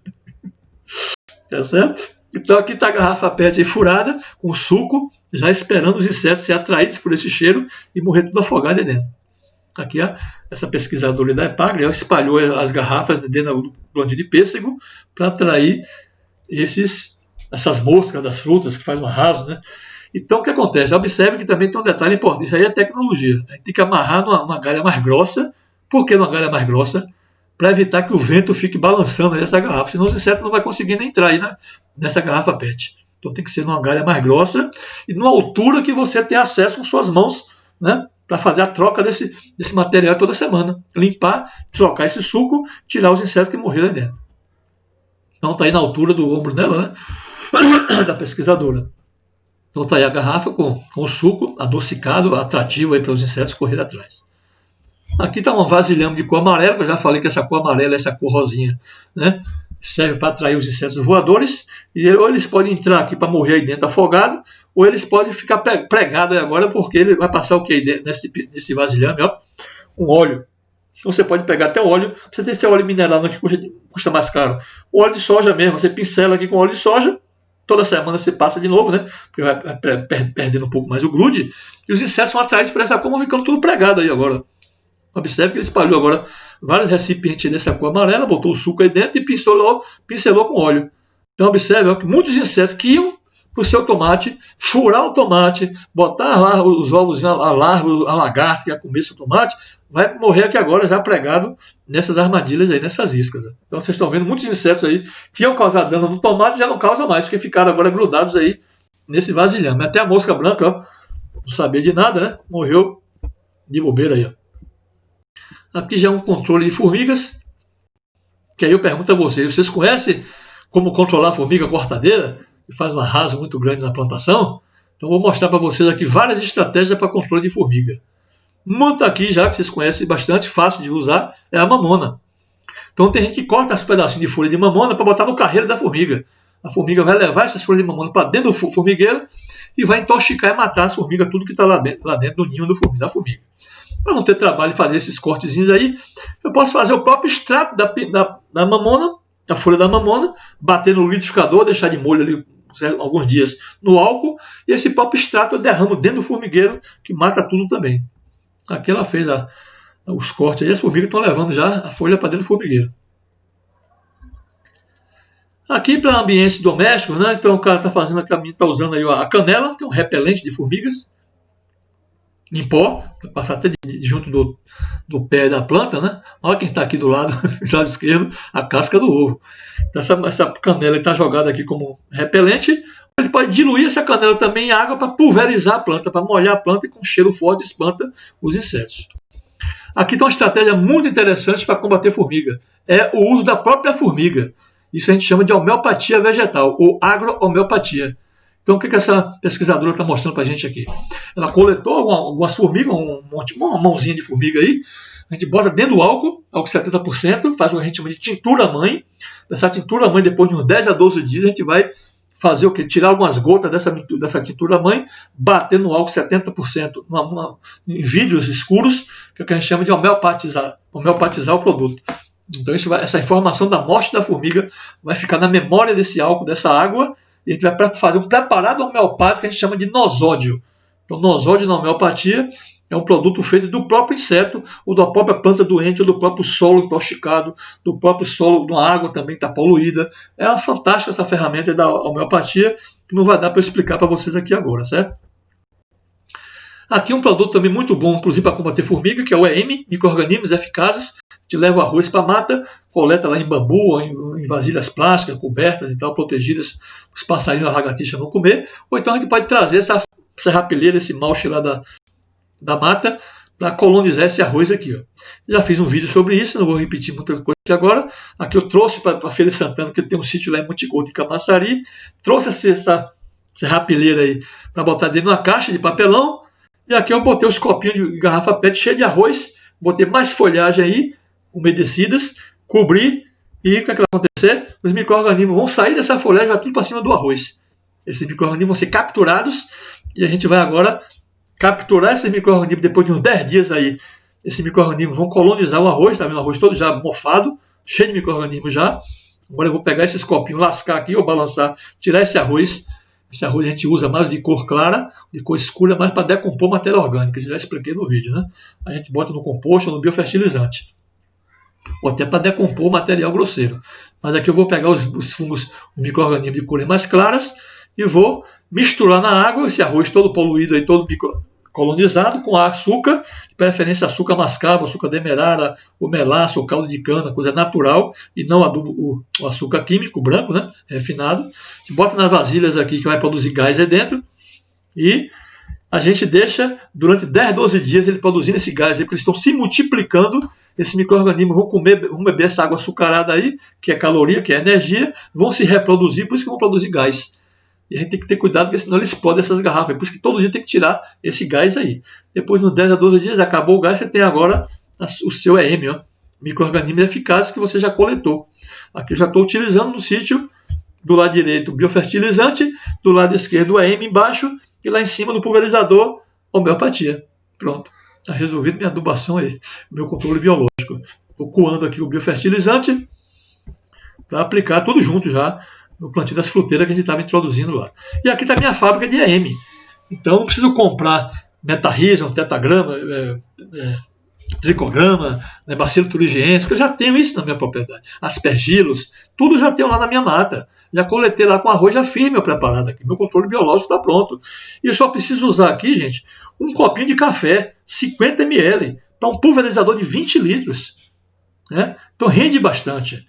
Tá certo? Então aqui está a garrafa PET aí furada, com suco, já esperando os insetos ser atraídos por esse cheiro e morrer tudo afogado aí dentro. Aqui essa pesquisadora da EPAGRE espalhou as garrafas dentro do plantio de pêssego para atrair essas moscas das frutas que faz um arraso, né? Então o que acontece? Observe que também tem um detalhe importante, isso aí é tecnologia. A gente tem que amarrar numa galha mais grossa. Por que numa galha mais grossa? Para evitar que o vento fique balançando nessa garrafa, senão os insetos não vão conseguir nem entrar aí nessa garrafa PET. Então tem que ser numa galha mais grossa e numa altura que você tenha acesso com suas mãos, né, para fazer a troca desse material toda semana. Limpar, trocar esse suco, tirar os insetos que morreram aí dentro. Então está aí na altura do ombro dela, né, da pesquisadora. Então está aí a garrafa com o suco adocicado, atrativo para os insetos correrem atrás. Aqui está um vasilhame de cor amarela, que eu já falei que essa cor amarela, essa cor rosinha, né, serve para atrair os insetos voadores, e ou eles podem entrar aqui para morrer aí dentro afogado, ou eles podem ficar pregados agora, porque ele vai passar o que aí dentro, nesse vasilhame, ó, um óleo. Então você pode pegar até óleo, você tem esse óleo mineral que custa mais caro. O óleo de soja mesmo, você pincela aqui com óleo de soja, toda semana você passa de novo, né, porque vai perdendo um pouco mais o grude, e os insetos são atraídos por essa cor, vão ficando tudo pregado aí agora. Observe que ele espalhou agora vários recipientes dessa cor amarela, botou o suco aí dentro e pincelou com óleo. Então observe ó, que muitos insetos que iam para o seu tomate, furar o tomate, botar lá os ovos, a lagarta que ia comer seu tomate, vai morrer aqui agora já pregado nessas armadilhas aí, nessas iscas. Então vocês estão vendo muitos insetos aí que iam causar dano no tomate já não causam mais, porque ficaram agora grudados aí nesse vasilhame. Até a mosca branca, ó, não sabia de nada, né? Morreu de bobeira aí, ó. Aqui já é um controle de formigas, que aí eu pergunto a vocês conhecem como controlar a formiga cortadeira, que faz um arraso muito grande na plantação? Então vou mostrar para vocês aqui várias estratégias para controle de formiga. Uma tá aqui já, que vocês conhecem bastante, fácil de usar, é a mamona. Então tem gente que corta os pedacinhos de folha de mamona para botar no carreiro da formiga. A formiga vai levar essas folhas de mamona para dentro do formigueiro e vai intoxicar e matar as formigas, tudo que está lá dentro do ninho da formiga. Para não ter trabalho de fazer esses cortezinhos aí, eu posso fazer o próprio extrato da mamona, da folha da mamona, bater no liquidificador, deixar de molho ali alguns dias no álcool, e esse próprio extrato eu derramo dentro do formigueiro, que mata tudo também. Aqui ela fez os cortes aí, as formigas estão levando já a folha para dentro do formigueiro. Aqui para ambientes domésticos, né? Então o cara está usando aí a canela, que é um repelente de formigas, em pó, para passar até junto do pé da planta, né? Olha quem está aqui do lado esquerdo, a casca do ovo. Então essa canela está jogada aqui como repelente. Ele pode diluir essa canela também em água para pulverizar a planta, para molhar a planta e com cheiro forte espanta os insetos. Aqui está uma estratégia muito interessante para combater formiga. É o uso da própria formiga. Isso a gente chama de homeopatia vegetal, ou agro-homeopatia. Então, o que essa pesquisadora está mostrando para a gente aqui? Ela coletou algumas formigas, uma mãozinha de formiga aí, a gente bota dentro do álcool 70%, faz o que a gente chama de tintura-mãe. Dessa tintura-mãe, depois de uns 10 a 12 dias, a gente vai fazer o quê? Tirar algumas gotas dessa tintura-mãe, bater no álcool 70%, em vidros escuros, que é o que a gente chama de homeopatizar o produto. Então essa informação da morte da formiga vai ficar na memória desse álcool, dessa água, e a gente vai fazer um preparado homeopático que a gente chama de nosódio. Então, nosódio na homeopatia é um produto feito do próprio inseto, ou da própria planta doente, ou do próprio solo intoxicado, do próprio solo, de uma água também está poluída. É uma fantástica essa ferramenta da homeopatia, que não vai dar para explicar para vocês aqui agora, certo? Aqui um produto também muito bom, inclusive para combater formiga, que é o EM, micro-organismos eficazes. A gente leva o arroz para a mata, coleta lá em bambu, em vasilhas plásticas, cobertas e tal, protegidas, os passarinhos, a lagartixa não comer. Ou então a gente pode trazer essa rapeleira, esse malche lá da mata, para colonizar esse arroz aqui. Ó. Já fiz um vídeo sobre isso, não vou repetir muita coisa aqui agora. Aqui eu trouxe para a Feira de Santana, que tem um sítio lá em Monte Gordo, em Camaçari. Trouxe essa rapeleira aí para botar dentro de uma caixa de papelão. E aqui eu botei os copinhos de garrafa PET cheio de arroz, botei mais folhagem aí, umedecidas, cobri, e o que, é que vai acontecer? Os micro-organismos vão sair dessa folhagem e vai tudo para cima do arroz. Esses micro-organismos vão ser capturados, e a gente vai agora capturar esses micro-organismos depois de uns 10 dias aí. Esses micro-organismos vão colonizar o arroz, tá vendo o arroz todo já mofado, cheio de micro-organismos já. Agora eu vou pegar esses copinhos, lascar aqui, ou balançar, tirar esse arroz. Esse arroz a gente usa mais de cor clara, de cor escura, mais para decompor matéria orgânica, já expliquei no vídeo, né? A gente bota no composto ou no biofertilizante, ou até para decompor material grosseiro. Mas aqui eu vou pegar os fungos, os micro-organismos de cores mais claras, e vou misturar na água esse arroz todo poluído, aí, todo colonizado, com açúcar, de preferência açúcar mascavo, açúcar demerara, o melaço, o caldo de cana, coisa natural, e não adubo, o açúcar químico branco, né, refinado. A gente bota nas vasilhas aqui que vai produzir gás aí dentro, e a gente deixa durante 10, 12 dias ele produzindo esse gás aí, porque eles estão se multiplicando. Esses micro-organismos vão beber essa água açucarada aí, que é caloria, que é energia, vão se reproduzir, por isso que vão produzir gás. E a gente tem que ter cuidado, porque senão ele explode essas garrafas. Por isso que todo dia tem que tirar esse gás aí. Depois, de 10 a 12 dias, acabou o gás, você tem agora o seu EM, ó, micro-organismos eficazes que você já coletou. Aqui eu já estou utilizando no sítio, do lado direito o biofertilizante, do lado esquerdo o EM embaixo, e lá em cima no pulverizador, homeopatia. Pronto, está resolvido minha adubação aí, meu controle biológico. Estou coando aqui o biofertilizante para aplicar tudo junto já, no plantio das fruteiras que a gente estava introduzindo lá. E aqui está a minha fábrica de EM. Então não preciso comprar metarrhiza, tetagrama, tricograma, bacilo thuringiense, que eu já tenho isso na minha propriedade. Aspergilos, tudo já tenho lá na minha mata. Já coletei lá com arroz, já fiz meu preparado aqui. Meu controle biológico está pronto. E eu só preciso usar aqui, gente, um copinho de café, 50 ml, para um pulverizador de 20 litros. Né? Então rende bastante.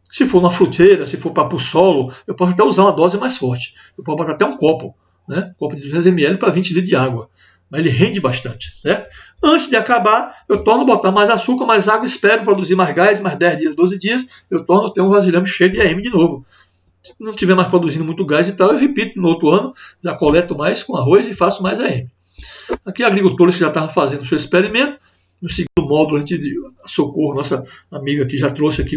Se for na fruteira, se for para o solo, eu posso até usar uma dose mais forte. Eu posso botar até um copo, né? Um copo de 200 ml para 20 litros de água. Mas ele rende bastante, certo? Antes de acabar, eu torno a botar mais açúcar, mais água, espero produzir mais gás, mais 10 dias, 12 dias, eu torno a ter um vasilhame cheio de EM de novo. Se não estiver mais produzindo muito gás e tal, eu repito no outro ano, já coleto mais com arroz e faço mais EM. Aqui agricultores que já estavam fazendo o seu experimento, no segundo módulo, antes de Socorro, nossa amiga aqui já trouxe aqui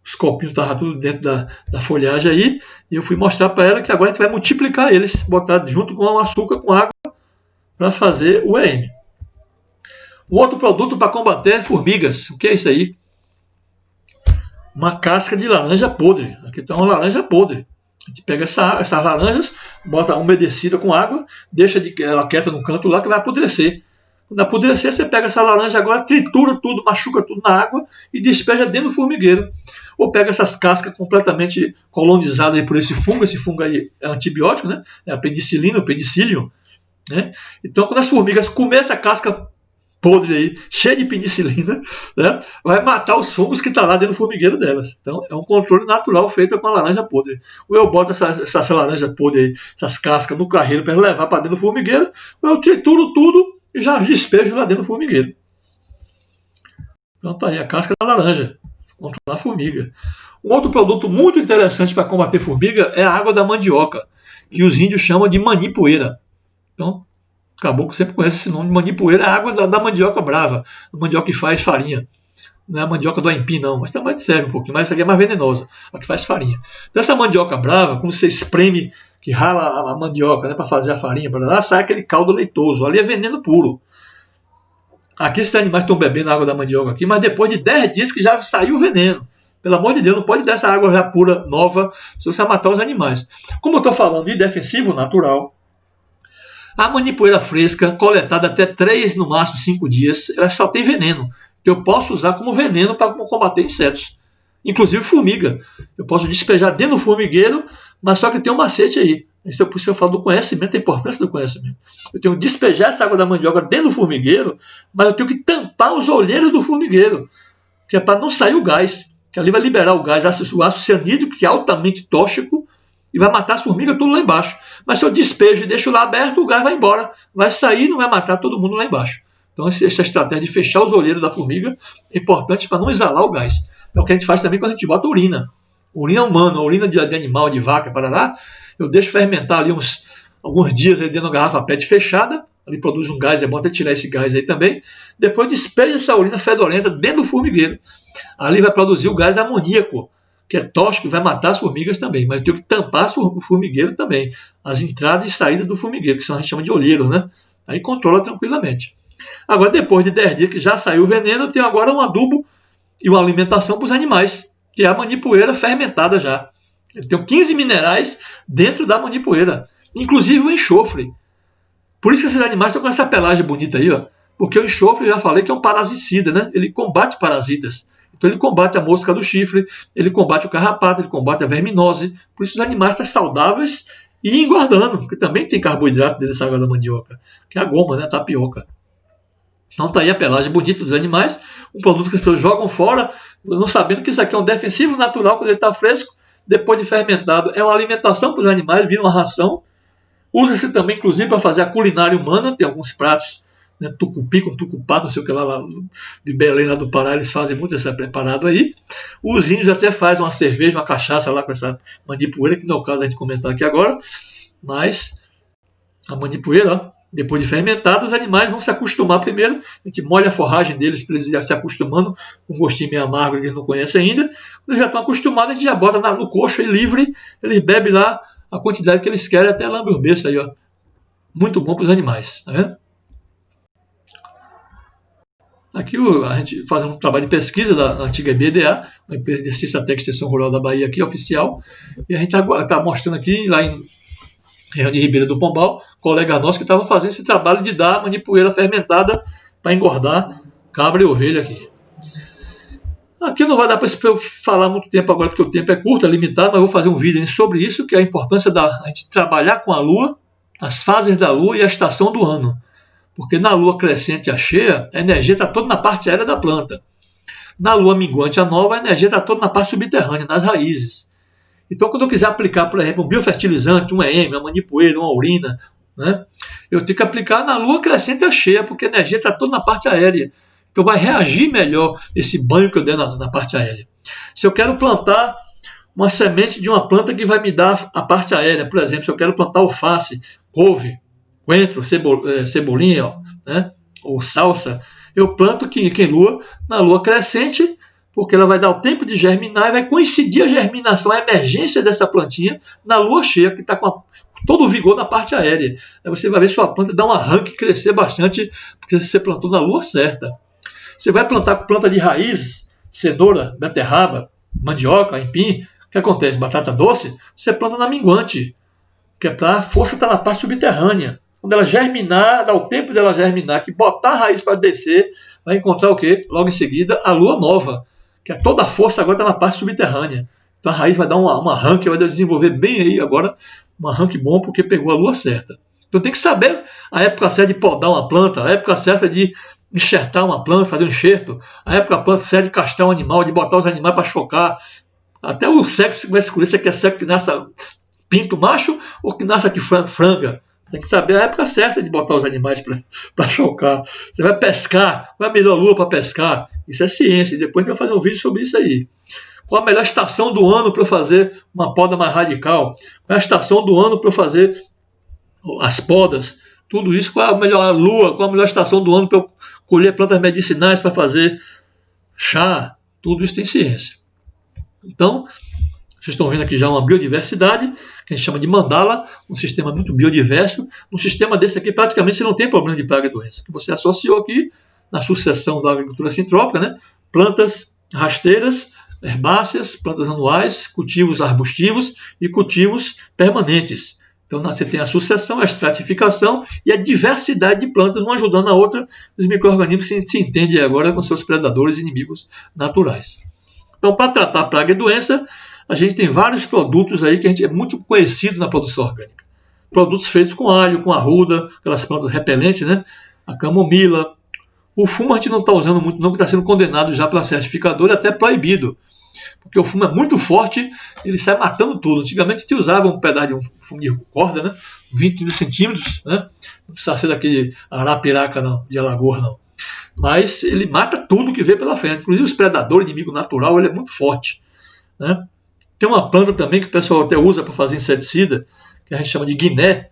os copinhos estavam tudo dentro da folhagem aí, e eu fui mostrar para ela que agora a gente vai multiplicar eles, botar junto com o açúcar, com água, para fazer o EM. Um outro produto para combater formigas, o que é isso aí? Uma casca de laranja podre. Aqui está uma laranja podre. A gente pega essas laranjas, bota umedecida com água, deixa ela quieta no canto lá que vai apodrecer. Quando apodrecer, você pega essa laranja agora, tritura tudo, machuca tudo na água e despeja dentro do formigueiro. Ou pega essas cascas completamente colonizadas aí por esse fungo aí é antibiótico, né? É a penicilina, o penicillium. Né? Então, quando as formigas comerem essa casca podre aí, cheia de penicilina, né? Vai matar os fungos que estão lá dentro do formigueiro delas. Então, é um controle natural feito com a laranja podre. Ou eu boto essa laranja podre aí, essas cascas no carreiro para levar para dentro do formigueiro, ou eu trituro tudo e já despejo lá dentro do formigueiro. Então tá aí a casca da laranja, controlar a formiga. Um outro produto muito interessante para combater formiga é a água da mandioca, que os índios chamam de manipoeira. Então, caboclo sempre conhece esse nome de manipoeira, é a água da mandioca brava, a mandioca que faz farinha. Não é a mandioca do aipim, não, mas também serve um pouquinho, mas essa aqui é mais venenosa, a que faz farinha. Dessa mandioca brava, quando você espreme, que rala a mandioca, né, para fazer a farinha, sai aquele caldo leitoso, ali é veneno puro. aqui esses animais estão bebendo a água da mandioca aqui, mas depois de 10 dias que já saiu o veneno. Pelo amor de Deus, não pode dar essa água já pura, nova, se você matar os animais. Como eu estou falando de defensivo natural, a manipoeira fresca, coletada até 3, no máximo 5 dias, ela só tem veneno. Eu posso usar como veneno para combater insetos. Inclusive formiga. Eu posso despejar dentro do formigueiro, mas só que tem um macete aí. Isso é por isso que eu falo do conhecimento, a importância do conhecimento. Eu tenho que despejar essa água da mandioca dentro do formigueiro, mas eu tenho que tampar os olheiros do formigueiro, que é para não sair o gás. Que ali vai liberar o gás, o ácido cianídrico, que é altamente tóxico, e vai matar as formigas tudo lá embaixo. Mas se eu despejo e deixo lá aberto, o gás vai embora. Vai sair e não vai matar todo mundo lá embaixo. Então essa estratégia de fechar os olheiros da formiga é importante para não exalar o gás. É o que a gente faz também quando a gente bota urina. Urina humana, urina de animal, de vaca, parará. Eu deixo fermentar ali alguns dias dentro de uma garrafa PET fechada. Ali produz um gás, é bom até tirar esse gás aí também. Depois despeja essa urina fedorenta dentro do formigueiro. Ali vai produzir o gás amoníaco, que é tóxico e vai matar as formigas também. Mas eu tenho que tampar o formigueiro também. As entradas e saídas do formigueiro, que a gente chama de olheiro, né? Aí controla tranquilamente. Agora, depois de 10 dias que já saiu o veneno, eu tenho agora um adubo e uma alimentação para os animais, que é a manipoeira fermentada já. Eu tenho 15 minerais dentro da manipoeira, inclusive o enxofre. Por isso que esses animais estão com essa pelagem bonita aí, ó. Porque o enxofre, eu já falei que é um parasicida, né? Ele combate parasitas. Então ele combate a mosca do chifre, ele combate o carrapato, ele combate a verminose. Por isso os animais estão saudáveis e engordando, porque também tem carboidrato dentro dessa água da mandioca, que é a goma, né? A tapioca. Então está aí a pelagem bonita dos animais, um produto que as pessoas jogam fora, não sabendo que isso aqui é um defensivo natural quando ele está fresco, depois de fermentado. É uma alimentação para os animais, vira uma ração. Usa-se também, inclusive, para fazer a culinária humana. Tem alguns pratos, né, tucupi com tucupá, não sei o que lá de Belém, lá do Pará, eles fazem muito esse preparado aí. Os índios até fazem uma cerveja, uma cachaça lá com essa manipoeira, que não é o caso a gente comentar aqui agora, mas a manipoeira, ó, depois de fermentado, os animais vão se acostumar primeiro. A gente molha a forragem deles para eles já se acostumando com um gostinho meio amargo que eles não conhecem ainda. Quando eles já estão acostumados, a gente já bota no coxo e livre, eles bebem lá a quantidade que eles querem, até lambe o berço aí, ó. Muito bom para os animais, tá vendo? Aqui a gente faz um trabalho de pesquisa da antiga BDA, uma empresa de assistência técnica de extensão rural da Bahia aqui, oficial, e a gente está mostrando aqui, lá em Ribeira do Pombal, colega nosso que estava fazendo esse trabalho de dar manipoeira fermentada para engordar cabra e ovelha aqui. Aqui não vai dar para eu falar muito tempo agora, porque o tempo é curto, é limitado, mas eu vou fazer um vídeo sobre isso, que é a importância da gente trabalhar com a Lua, as fases da Lua e a estação do ano. Porque na Lua crescente e a cheia, a energia está toda na parte aérea da planta. Na Lua minguante a nova, a energia está toda na parte subterrânea, nas raízes. Então, quando eu quiser aplicar, por exemplo, um biofertilizante, um EM, uma manipoeira, uma urina, né, eu tenho que aplicar na Lua crescente e a cheia, porque a energia está toda na parte aérea. Então vai reagir melhor esse banho que eu dei na parte aérea. Se eu quero plantar uma semente de uma planta que vai me dar a parte aérea, por exemplo, se eu quero plantar alface, couve, coentro, cebolinha, né, ou salsa, eu planto na lua crescente, porque ela vai dar o tempo de germinar e vai coincidir a germinação, a emergência dessa plantinha na lua cheia, que está com todo o vigor na parte aérea. Aí você vai ver sua planta dar um arranque, crescer bastante, porque você plantou na lua certa. Você vai plantar planta de raiz, cenoura, beterraba, mandioca, aipim. O que acontece? Batata doce, você planta na minguante, que é para a força estar na parte subterrânea. Quando ela germinar, dá o tempo dela germinar, que botar a raiz para descer, vai encontrar o quê? Logo em seguida, a lua nova, que é toda a força agora está na parte subterrânea. Então a raiz vai dar um arranque, vai desenvolver bem aí agora, um arranque bom, porque pegou a lua certa. Então tem que saber a época certa de podar uma planta, a época certa de enxertar uma planta, fazer um enxerto, a época certa de castrar um animal, de botar os animais para chocar. Até o sexo que vai escolher, se quer sexo que nasça pinto macho ou que nasça que franga. Tem que saber a época certa de botar os animais para chocar. Você vai pescar, qual é a melhor lua para pescar? Isso é ciência, e depois a gente vai fazer um vídeo sobre isso aí. Qual a melhor estação do ano para eu fazer uma poda mais radical? Qual é a estação do ano para eu fazer as podas? Tudo isso, qual é a melhor lua, qual a melhor estação do ano para eu colher plantas medicinais para fazer chá? Tudo isso tem ciência. Então, vocês estão vendo aqui já uma biodiversidade, que a gente chama de mandala, um sistema muito biodiverso. Um sistema desse aqui, praticamente, você não tem problema de praga e doença. Que você associou aqui, na sucessão da agricultura sintrópica, né? Plantas rasteiras, herbáceas, plantas anuais, cultivos arbustivos e cultivos permanentes. Então você tem a sucessão, a estratificação e a diversidade de plantas, uma ajudando a outra. Os micro-organismos se entendem agora com seus predadores e inimigos naturais. Então, para tratar praga e doença, a gente tem vários produtos aí que a gente é muito conhecido na produção orgânica. Produtos feitos com alho, com arruda, aquelas plantas repelentes, né? A camomila. O fumo a gente não está usando muito, não, que está sendo condenado já pela certificadora, até proibido. Porque o fumo é muito forte, ele sai matando tudo. Antigamente a gente usava um pedaço de um fumo de corda, né? 20, 30 centímetros, né? Não precisa ser daquele arapiraca não, de Alagoas, não. Mas ele mata tudo que vê pela frente. Inclusive os predadores, inimigo natural, ele é muito forte, né? Tem uma planta também que o pessoal até usa para fazer inseticida, que a gente chama de guiné,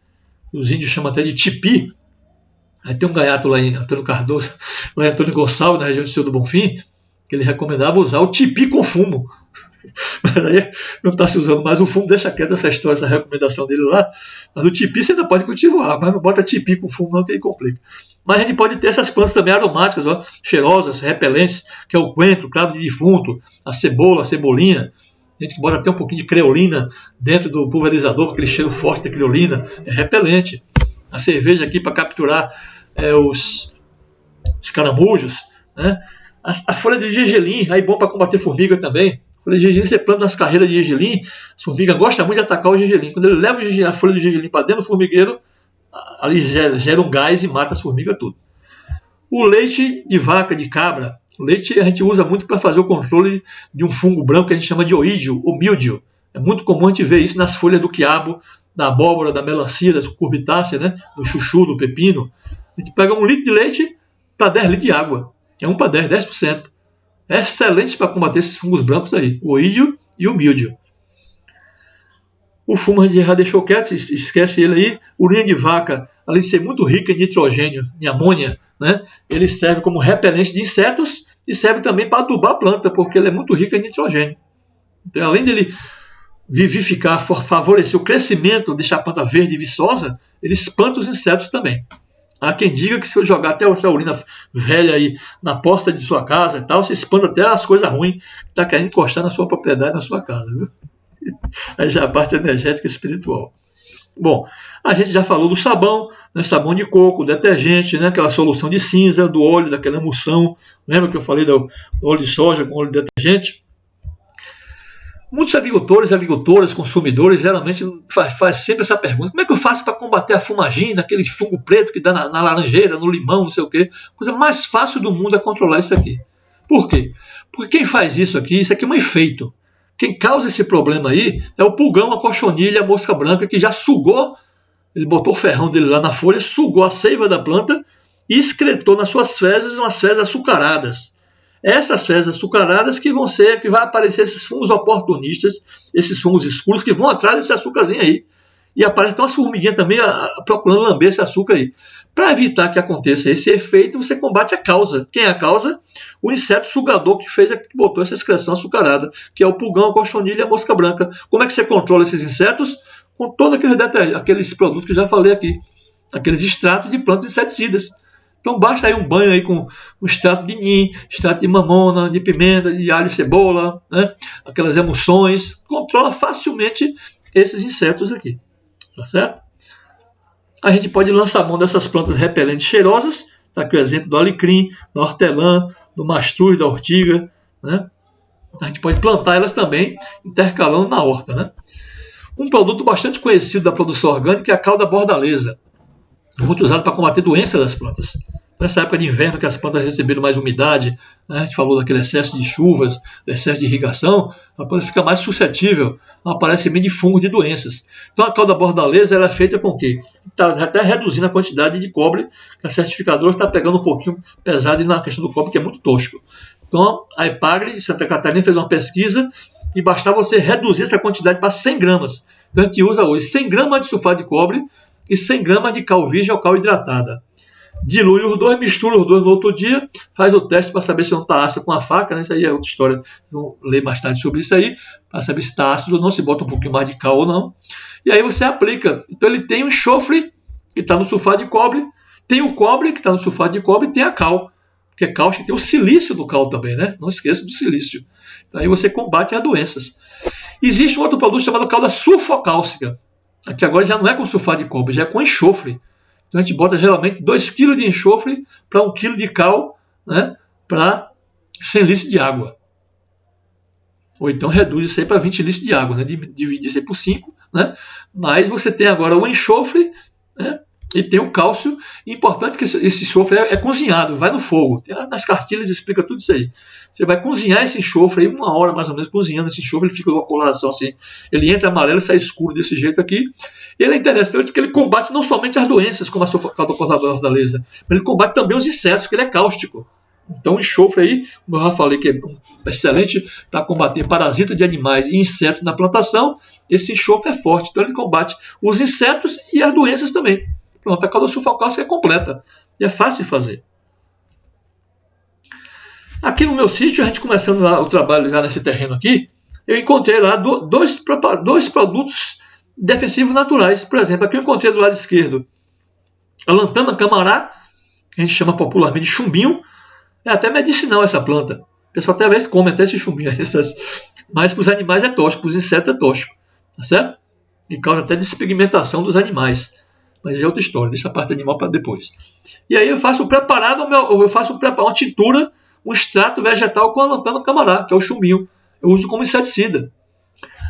os índios chamam até de tipi. Aí tem um gaiato lá em Antônio Cardoso, lá em Antônio Gonçalves, na região de Senhor do Bonfim, que ele recomendava usar o tipi com fumo. Mas aí não está se usando mais o fumo, deixa quieto essa história, essa recomendação dele lá. Mas o tipi você ainda pode continuar, mas não bota tipi com fumo não, que aí complica. Mas a gente pode ter essas plantas também aromáticas, ó, cheirosas, repelentes, que é o coentro, o cravo de defunto, a cebola, a cebolinha. A gente bota até um pouquinho de creolina dentro do pulverizador, com aquele cheiro forte da creolina, é repelente. A cerveja aqui para capturar os caramujos, né? A folha de gergelim, aí bom para combater formiga também. A folha de gergelim, você planta nas carreiras de gergelim, as formigas gostam muito de atacar o gergelim. Quando ele leva a folha de gergelim para dentro do formigueiro, ali gera um gás e mata as formigas tudo. O leite de vaca, de cabra, o leite a gente usa muito para fazer o controle de um fungo branco que a gente chama de oídio ou míldio. É muito comum a gente ver isso nas folhas do quiabo, da abóbora, da melancia, das cucurbitaceas, né? Do chuchu, do pepino. A gente pega 1 litro de leite para 10 litros de água. É 1 para 10%. É excelente para combater esses fungos brancos aí, o oídio e o míldio. O fumo a gente já deixou quieto, esquece ele aí. Urina de vaca, além de ser muito rica em nitrogênio, em amônia, né? Ele serve como repelente de insetos e serve também para adubar a planta, porque ele é muito rico em nitrogênio. Então, além dele vivificar, favorecer o crescimento, deixar a planta verde e viçosa, ele espanta os insetos também. Há quem diga que se eu jogar até essa urina velha aí na porta de sua casa e tal, você espanta até as coisas ruins que está querendo encostar na sua propriedade, na sua casa, viu? Aí já a parte energética e espiritual. Bom, a gente já falou do sabão, né, sabão de coco, detergente, né, aquela solução de cinza, do óleo, daquela emulsão. Lembra que eu falei do óleo de soja com óleo de detergente? Muitos agricultores e agricultoras, consumidores, geralmente faz sempre essa pergunta: como é que eu faço para combater a fumagina, aquele fungo preto que dá na laranjeira, no limão, não sei o quê? A coisa mais fácil do mundo é controlar isso aqui. Por quê? Porque quem faz isso aqui é um efeito. Quem causa esse problema aí é o pulgão, a cochonilha, a mosca branca, que já sugou, ele botou o ferrão dele lá na folha, sugou a seiva da planta e excretou nas suas fezes umas fezes açucaradas. Essas fezes açucaradas que vai aparecer esses fungos oportunistas, esses fungos escuros que vão atrás desse açúcarzinho aí. E aparecem umas formiguinhas também procurando lamber esse açúcar aí. Para evitar que aconteça esse efeito, você combate a causa. Quem é a causa? O inseto sugador que botou essa excreção açucarada, que é o pulgão, a cochonilha e a mosca branca. Como é que você controla esses insetos? Com todos aqueles produtos que eu já falei aqui. Aqueles extratos de plantas inseticidas. Então basta aí um banho aí com um extrato de nim, extrato de mamona, de pimenta, de alho e cebola, né? Aquelas emulsões. Controla facilmente esses insetos aqui. Tá certo? A gente pode lançar mão dessas plantas repelentes cheirosas. Está aqui o exemplo do alecrim, da hortelã, do mastruz, da ortiga, né? A gente pode plantar elas também, intercalando na horta, né? Um produto bastante conhecido da produção orgânica é a cal da bordaleza, muito usado para combater doenças das plantas. Nessa época de inverno, que as plantas receberam mais umidade, né? A gente falou daquele excesso de chuvas, excesso de irrigação, a planta fica mais suscetível ao aparecimento de fungos, de doenças. Então a cal da bordaleza ela é feita com o quê? Está até reduzindo a quantidade de cobre, que a certificadora está pegando um pouquinho pesado na questão do cobre, que é muito tosco. Então a Epagre de Santa Catarina fez uma pesquisa e bastava você reduzir essa quantidade para 100 gramas. Então a gente usa hoje 100 gramas de sulfato de cobre e 100 gramas de cal virgem ou cal hidratada. Dilui os dois, mistura os dois no outro dia, faz o teste para saber se não está ácido com a faca, né? Isso aí é outra história, vamos ler mais tarde sobre isso aí, para saber se está ácido ou não, se bota um pouquinho mais de cal ou não. E aí você aplica. Então ele tem o enxofre, que está no sulfato de cobre, tem o cobre, que está no sulfato de cobre, e tem a cal, porque é cáustica, tem o silício do cal também, né? Não esqueça do silício. Aí você combate as doenças. Existe um outro produto chamado calda sulfocálcica. Aqui agora já não é com sulfato de cobre, já é com enxofre. Então a gente bota geralmente 2 kg de enxofre para 1 kg de cal, né, para 100 litros de água. Ou então reduz isso aí para 20 litros de água, né, divide isso aí por 5. Né, mas você tem agora o enxofre, né, e tem o cálcio. E importante que esse enxofre é cozinhado, vai no fogo. Nas cartilhas explica tudo isso aí. Você vai cozinhar esse enxofre aí, 1 hora mais ou menos, cozinhando esse enxofre, ele fica com uma coloração assim. Ele entra amarelo e sai escuro desse jeito aqui. Ele é interessante porque ele combate não somente as doenças, como a sulfato da hortaleza, mas ele combate também os insetos, porque ele é cáustico. Então o enxofre aí, como eu já falei, que é excelente para combater parasitas de animais e insetos na plantação, esse enxofre é forte. Então ele combate os insetos e as doenças também. Pronto, a calda sulfocálcica é completa. E é fácil de fazer. Aqui no meu sítio, a gente começando lá o trabalho já nesse terreno aqui, eu encontrei lá dois produtos defensivos naturais. Por exemplo, aqui eu encontrei do lado esquerdo a lantana camará, que a gente chama popularmente de chumbinho. É até medicinal essa planta. O pessoal até às vezes come até esse chumbinho. Mas para os animais é tóxico, para os insetos é tóxico. Tá certo? E causa até despigmentação dos animais. Mas é outra história, deixa a parte animal para depois. E aí eu faço uma tintura, um extrato vegetal com a lantana camará, que é o chumbinho. Eu uso como inseticida.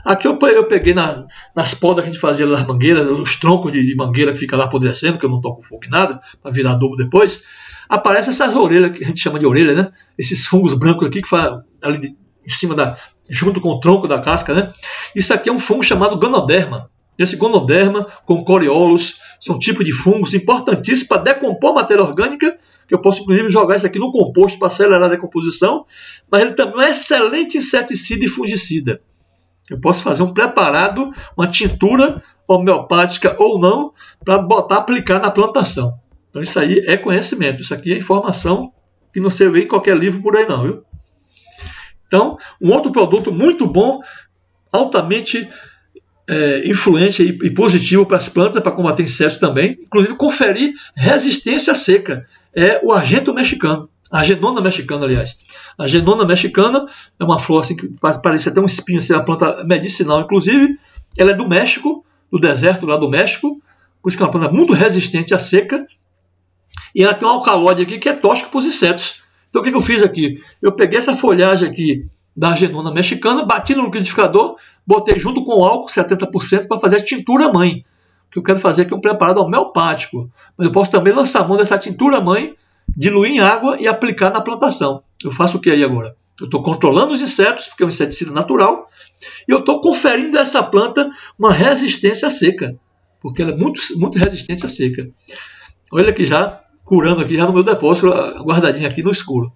Aqui eu peguei nas podas que a gente fazia nas mangueiras, os troncos de mangueira que fica lá apodrecendo, que eu não toco fogo em nada, para virar adubo depois. Aparecem essas orelhas, que a gente chama de orelha, né? Esses fungos brancos aqui, que faz ali em cima junto com o tronco da casca, né? Isso aqui é um fungo chamado Ganoderma. Esse Ganoderma, com Coriolis, são tipos de fungos importantíssimos para decompor matéria orgânica, que eu posso inclusive jogar isso aqui no composto para acelerar a decomposição, mas ele também é um excelente inseticida e fungicida. Eu posso fazer um preparado, uma tintura homeopática ou não, para aplicar na plantação. Então isso aí é conhecimento, isso aqui é informação que não se vê em qualquer livro por aí não, viu? Então, um outro produto muito bom, altamente influente e positivo para as plantas, para combater insetos também, inclusive conferir resistência à seca, é o argento mexicano, a agenona mexicana, aliás. A agenona mexicana é uma flor assim, que parece até um espinho, assim, uma planta medicinal, inclusive, ela é do México, do deserto lá do México, por isso que é uma planta muito resistente à seca, e ela tem um alcalóide aqui que é tóxico para os insetos. Então o que eu fiz aqui? Eu peguei essa folhagem aqui da agenona mexicana, bati no liquidificador, botei junto com o álcool 70% para fazer a tintura mãe. O que eu quero fazer aqui é um preparado homeopático. Mas eu posso também lançar a mão dessa tintura mãe, diluir em água e aplicar na plantação. Eu faço o que aí agora? Eu estou controlando os insetos, porque é um inseticida natural, e eu estou conferindo a essa planta uma resistência à seca, porque ela é muito, muito resistente à seca. Olha aqui já, curando aqui já no meu depósito, guardadinho aqui no escuro.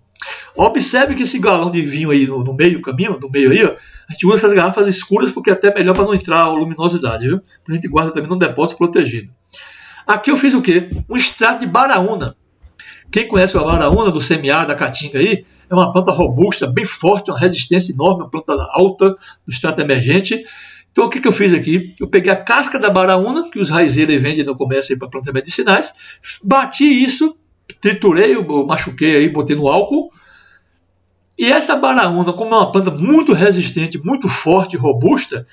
Observe que esse galão de vinho aí no meio caminho, no meio aí, ó, a gente usa essas garrafas escuras porque é até melhor para não entrar a luminosidade, viu? A gente guarda também num depósito protegido. Aqui eu fiz o quê? Um extrato de baraúna. Quem conhece a baraúna do semiárido da caatinga aí, é uma planta robusta, bem forte, uma resistência enorme, uma planta alta do extrato emergente. Então o que eu fiz aqui? Eu peguei a casca da baraúna, que os raizeiros vendem no comércio para plantas medicinais, bati isso, triturei, eu machuquei aí, botei no álcool. E essa baraúna, como é uma planta muito resistente, muito forte e robusta,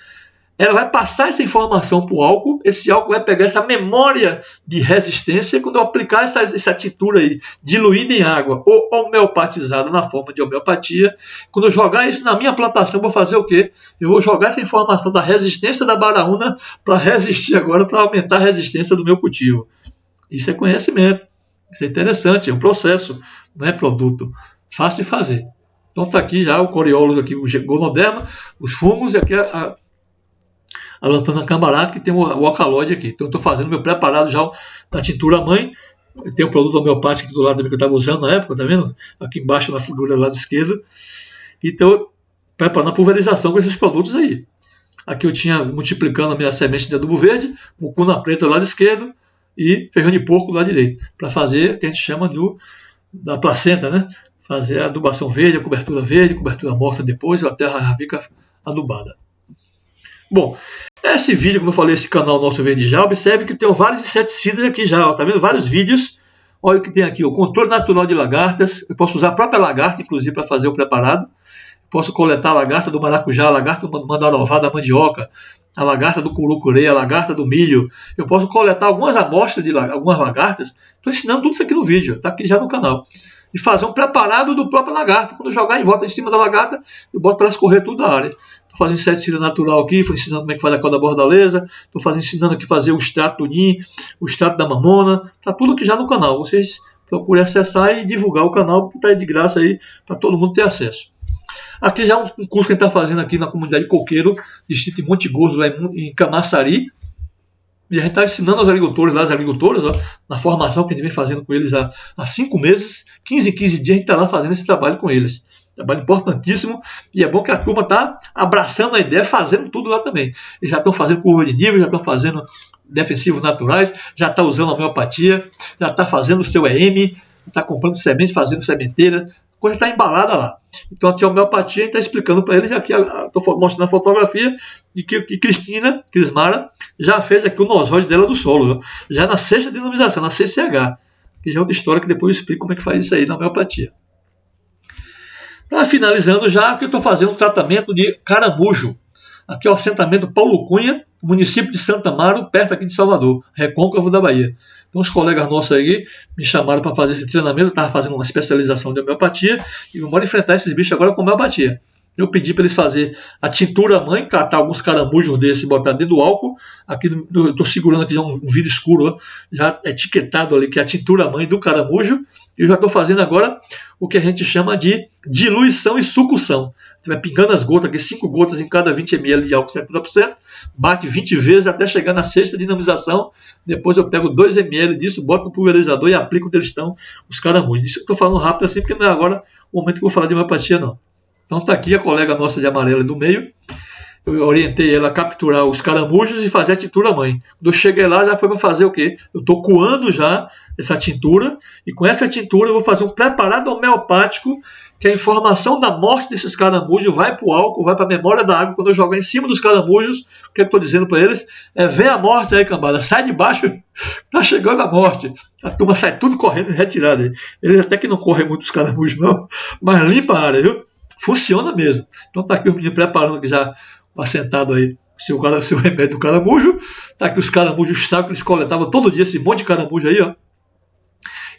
ela vai passar essa informação para o álcool, esse álcool vai pegar essa memória de resistência, e quando eu aplicar essa tintura aí, diluída em água ou homeopatizada na forma de homeopatia, quando eu jogar isso na minha plantação, eu vou fazer o quê? Eu vou jogar essa informação da resistência da baraúna para resistir agora, para aumentar a resistência do meu cultivo. Isso é conhecimento, isso é interessante, é um processo, não é produto, fácil de fazer. Então está aqui já o Coriolis, aqui, o Ganoderma, os fungos e aqui a lantana camará, que tem o alcalóide aqui. Então eu estou fazendo meu preparado já da tintura mãe. Tem um produto homeopático aqui do lado também que eu estava usando na época, tá vendo? Aqui embaixo na figura do lado esquerdo. Então, preparando a pulverização com esses produtos aí. Aqui eu tinha multiplicando a minha semente de adubo verde, mucuna preta do lado esquerdo e feijão de porco do lado direito, para fazer o que a gente chama da placenta, né? Fazer a adubação verde, a cobertura morta depois, a terra já fica adubada. Bom, esse vídeo, como eu falei, esse canal nosso Verde Já, observe que tem vários inseticidas aqui já, ó, tá vendo? Vários vídeos Olha o que tem aqui, o controle natural de lagartas. Eu posso usar a própria lagarta, inclusive, para fazer o preparado. Posso coletar a lagarta do maracujá, a lagarta do mandarová, da mandioca, a lagarta do curucurê, a lagarta do milho. Eu posso coletar algumas amostras de algumas lagartas. Estou ensinando tudo isso aqui no vídeo, está aqui já no canal. E fazer um preparado do próprio lagarta. Quando eu jogar em volta em cima da lagarta, eu boto para elas correr tudo da área. Estou fazendo inseticida natural aqui, estou ensinando como é que faz a cauda bordaleza, estou ensinando aqui a fazer o extrato do ninho, o extrato da mamona. Está tudo aqui já no canal. Vocês procurem acessar e divulgar o canal, porque está de graça aí para todo mundo ter acesso. Aqui já é um curso que a gente está fazendo aqui na comunidade Coqueiro, distrito de Monte Gordo, lá em Camaçari. E a gente está ensinando aos agricultores, lá as agricultoras, ó, na formação que a gente vem fazendo com eles há 5 meses, 15 em 15 dias a gente está lá fazendo esse trabalho com eles. Trabalho importantíssimo, e é bom que a turma está abraçando a ideia, fazendo tudo lá também. Eles já estão fazendo curva de nível, já estão fazendo defensivos naturais, já está usando a homeopatia, já está fazendo o seu EM, está comprando sementes, fazendo sementeira, a coisa está embalada lá. Então aqui a homeopatia, a gente está explicando para eles, aqui estou mostrando a fotografia de que Crismara já fez aqui o nosóide dela do solo, já na 6ª dinamização, na CCH, que já é outra história que depois eu explico como é que faz isso aí na homeopatia. Para finalizando já, que eu estou fazendo um tratamento de caramujo. Aqui é o assentamento Paulo Cunha, município de Santa Amaro, perto aqui de Salvador, recôncavo da Bahia. Então os colegas nossos aí me chamaram para fazer esse treinamento, eu estava fazendo uma especialização de homeopatia e vamos enfrentar esses bichos agora com homeopatia. Eu pedi para eles fazerem a tintura mãe, catar alguns caramujos desses e botar dentro do álcool. Aqui eu estou segurando aqui já um vidro escuro, ó, já etiquetado ali, que é a tintura mãe do caramujo. E eu já estou fazendo agora o que a gente chama de diluição e sucção. Você vai pingando as gotas aqui, 5 gotas em cada 20 ml de álcool 70%, bate 20 vezes até chegar na 6ª dinamização. Depois eu pego 2 ml disso, boto no pulverizador e aplico onde eles estão, os caramujos. Isso eu estou falando rápido assim, porque não é agora o momento que eu vou falar de homeopatia, não. Então está aqui a colega nossa de amarelo do meio. Eu orientei ela a capturar os caramujos e fazer a tintura mãe. Quando eu cheguei lá, já foi para fazer o quê? Eu estou coando já essa tintura, e com essa tintura eu vou fazer um preparado homeopático, que a informação da morte desses caramujos vai para o álcool, vai para a memória da água. Quando eu jogar em cima dos caramujos, o que eu estou dizendo para eles é: vem a morte aí, cambada, sai de baixo, está chegando a morte. A turma sai tudo correndo e retirada. Eles até que não correm muito os caramujos não, mas limpa a área, viu? Funciona mesmo. Então está aqui o menino preparando aqui já assentado aí seu remédio do caramujo. Está aqui os caramujos que eles coletavam todo dia, esse monte de caramujo aí, ó.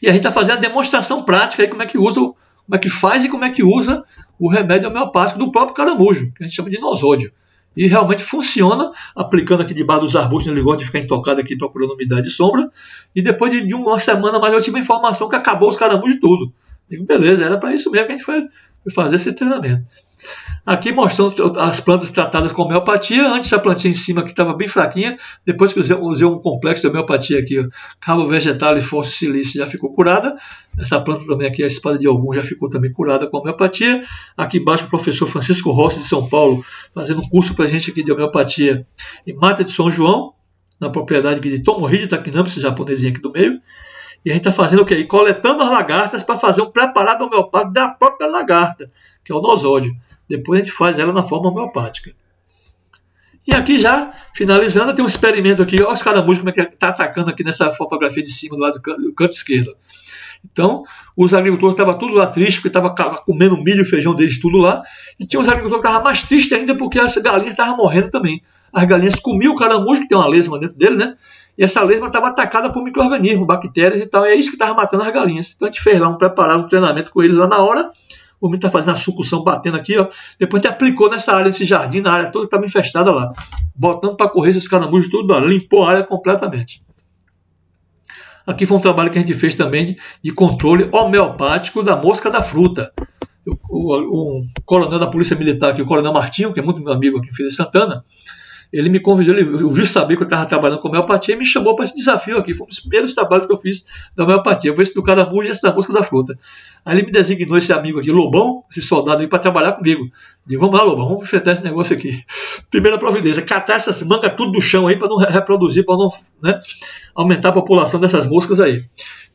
E a gente está fazendo a demonstração prática aí, como é que usa, como é que faz e como é que usa o remédio homeopático do próprio caramujo, que a gente chama de nosódio. E realmente funciona, aplicando aqui debaixo dos arbustos, ele gosta de ficar intocado aqui procurando umidade e sombra. E depois de uma semana mais eu tive uma informação que acabou os caramujos tudo. Digo, beleza, era para isso mesmo que a gente foi fazer esse treinamento. Aqui mostrando as plantas tratadas com homeopatia. Antes a plantinha em cima que estava bem fraquinha, depois que eu usei um complexo de homeopatia aqui, ó, cabo vegetal e fósforo silício, já ficou curada. Essa planta também aqui, a espada de algum, já ficou também curada com homeopatia. Aqui embaixo o professor Francisco Rossi de São Paulo, fazendo um curso para a gente aqui de homeopatia em Mata de São João, na propriedade aqui de Tomohide Takinami, esse japonesinho aqui do meio. E a gente está fazendo o quê? Coletando as lagartas para fazer um preparado homeopático da própria lagarta, que é o nosódio. Depois a gente faz ela na forma homeopática. E aqui já, finalizando, tem um experimento aqui. Olha os caramujos como é que está atacando aqui nessa fotografia de cima, do lado do canto esquerdo. Então, os agricultores estavam tudo lá tristes, porque estavam comendo milho e feijão deles tudo lá. E tinha os agricultores que estavam mais tristes ainda, porque as galinhas estavam morrendo também. As galinhas comiam o caramujo, que tem uma lesma dentro dele, né? E essa lesma estava atacada por micro-organismos, bactérias e tal. E é isso que estava matando as galinhas. Então a gente fez lá um treinamento com eles lá na hora. O menino está fazendo a sucção, batendo aqui, ó. Depois a gente aplicou nessa área, nesse jardim, na área toda que estava infestada lá. Botando para correr esses caramujos tudo, ó, limpou a área completamente. Aqui foi um trabalho que a gente fez também de controle homeopático da mosca da fruta. O coronel da Polícia Militar aqui, o coronel Martinho, que é muito meu amigo aqui em Feira de Santana, ele me convidou, ele ouviu saber que eu estava trabalhando com homeopatia e me chamou para esse desafio aqui. Foi um dos primeiros trabalhos que eu fiz da homeopatia. Eu vou esse do caramujo e esse da mosca da fruta. Aí ele me designou esse amigo aqui, Lobão, esse soldado aí, para trabalhar comigo. Eu digo, vamos lá, Lobão, vamos enfrentar esse negócio aqui. Primeira providência, catar essas mangas tudo do chão aí para não reproduzir, para não, né, aumentar a população dessas moscas aí.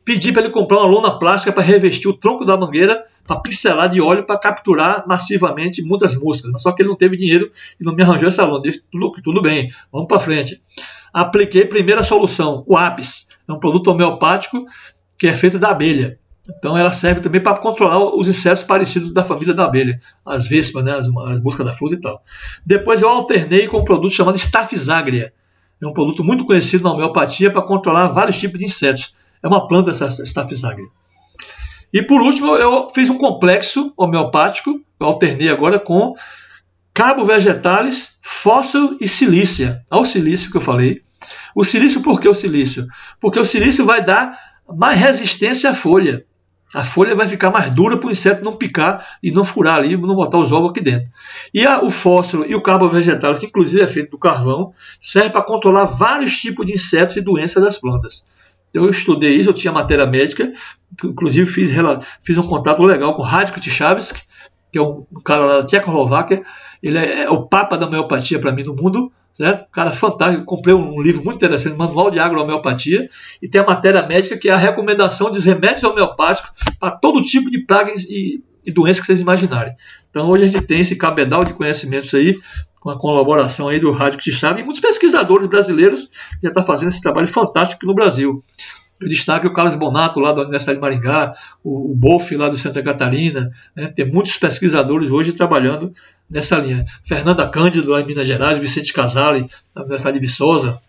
Pedi para ele comprar uma lona plástica para revestir o tronco da mangueira, para pincelar de óleo, para capturar massivamente muitas moscas. Mas só que ele não teve dinheiro e não me arranjou essa lona. Disse, tudo bem, vamos para frente. Apliquei a primeira solução, o Apis. É um produto homeopático que é feita da abelha. Então ela serve também para controlar os insetos parecidos da família da abelha, as vespas, né, as moscas da fruta e tal. Depois eu alternei com um produto chamado Staphysagra. É um produto muito conhecido na homeopatia para controlar vários tipos de insetos. É uma planta essa Staphysagra. E por último eu fiz um complexo homeopático, eu alternei agora com carbovegetalis, fósforo e silícia. Olha o silício que eu falei. O silício, por que o silício? Porque o silício vai dar mais resistência à folha. A folha vai ficar mais dura para o inseto não picar e não furar ali, não botar os ovos aqui dentro. E o fósforo e o carbovegetalis, que inclusive é feito do carvão, serve para controlar vários tipos de insetos e doenças das plantas. Então eu estudei isso, eu tinha matéria médica, inclusive fiz um contato legal com Radko Tchavsky, que é um cara lá da Tchecoslováquia. Ele é o papa da homeopatia para mim no mundo. Certo? Cara fantástico, eu comprei um livro muito interessante, Manual de Agrohomeopatia, e tem a matéria médica que é a recomendação dos remédios homeopáticos para todo tipo de pragas e doenças que vocês imaginarem. Então hoje a gente tem esse cabedal de conhecimentos aí, com a colaboração aí do Radko Tchavsky e muitos pesquisadores brasileiros que já estão fazendo esse trabalho fantástico aqui no Brasil. Eu destaco o Carlos Bonato, lá da Universidade de Maringá, o Boff, lá do Santa Catarina, né? Tem muitos pesquisadores hoje trabalhando nessa linha. Fernanda Cândido, lá em Minas Gerais, Vicente Casale, da Universidade de Viçosa.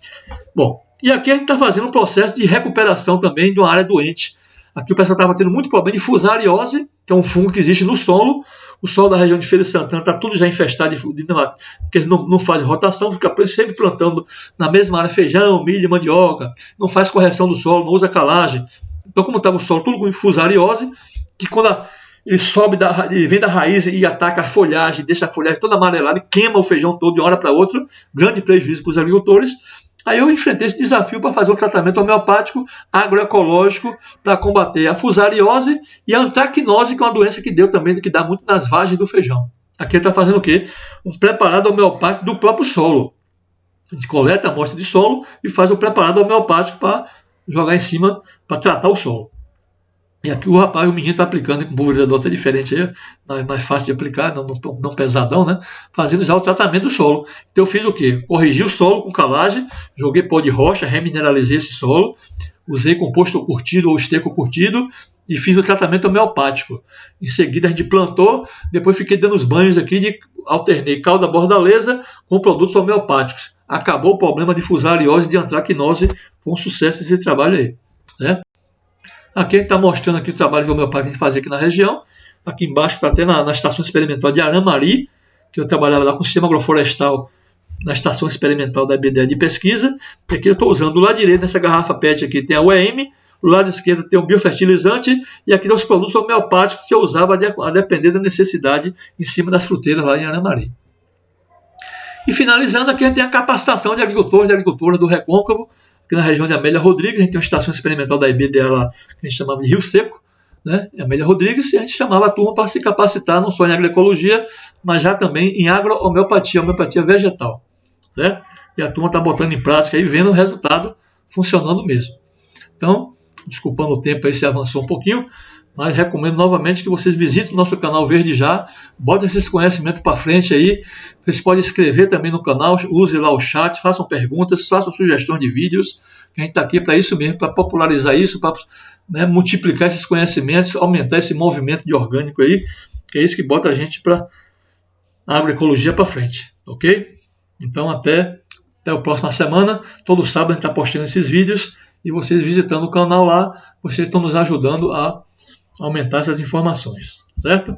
Bom, e aqui a gente está fazendo um processo de recuperação também de uma área doente. Aqui o pessoal estava tendo muito problema de fusariose, que é um fungo que existe no solo. O solo da região de Feira de Santana está tudo já infestado, porque ele não faz rotação, fica sempre plantando na mesma área feijão, milho, mandioca, não faz correção do solo, não usa calagem. Então, como estava o solo tudo com fusariose, que quando ele sobe, ele vem da raiz e ataca a folhagem, deixa a folhagem toda amarelada e queima o feijão todo de uma hora para outra, grande prejuízo para os agricultores. Aí eu enfrentei esse desafio para fazer um tratamento homeopático agroecológico para combater a fusariose e a antracnose, que é uma doença que dá muito nas vagens do feijão. Aqui ele está fazendo o quê? Um preparado homeopático do próprio solo. A gente coleta a amostra de solo e faz o preparado homeopático para jogar em cima, para tratar o solo. E aqui o menino está aplicando com pulverizador, tá diferente aí, mais fácil de aplicar, não pesadão, né? Fazendo já o tratamento do solo. Então eu fiz o quê? Corrigi o solo com calagem, joguei pó de rocha, remineralizei esse solo, usei composto curtido ou esterco curtido e fiz o tratamento homeopático. Em seguida a gente plantou, depois fiquei dando os banhos aqui, alternei calda bordaleza com produtos homeopáticos. Acabou o problema de fusariose e de antracnose, foi um sucesso esse trabalho aí, certo? Aqui a gente está mostrando aqui o trabalho de homeopatia que a gente fazia aqui na região. Aqui embaixo está até na estação experimental de Aramari, que eu trabalhava lá com o sistema agroflorestal na estação experimental da IBDE de pesquisa. E aqui eu estou usando do lado direito, nessa garrafa PET aqui, tem a UEM, do lado esquerdo tem o biofertilizante, e aqui tem os produtos homeopáticos que eu usava a depender da necessidade em cima das fruteiras lá em Aramari. E finalizando, aqui a gente tem a capacitação de agricultores e agricultoras do Recôncavo, aqui na região de Amélia Rodrigues. A gente tem uma estação experimental da IBDE lá, que a gente chamava de Rio Seco, né? Amélia Rodrigues, e a gente chamava a turma para se capacitar não só em agroecologia, mas já também em agrohomeopatia, homeopatia vegetal, certo? E a turma está botando em prática e vendo o resultado funcionando mesmo. Então, desculpando o tempo aí se avançou um pouquinho, mas recomendo novamente que vocês visitem o nosso canal Verde Já, botem esses conhecimentos para frente aí. Vocês podem escrever também no canal, use lá o chat, façam perguntas, façam sugestões de vídeos, que a gente está aqui para isso mesmo, para popularizar isso, para multiplicar esses conhecimentos, aumentar esse movimento de orgânico aí, que é isso que bota a gente para a agroecologia para frente, ok? Então até a próxima semana, todo sábado a gente está postando esses vídeos, e vocês visitando o canal lá, vocês estão nos ajudando a aumentar essas informações, certo?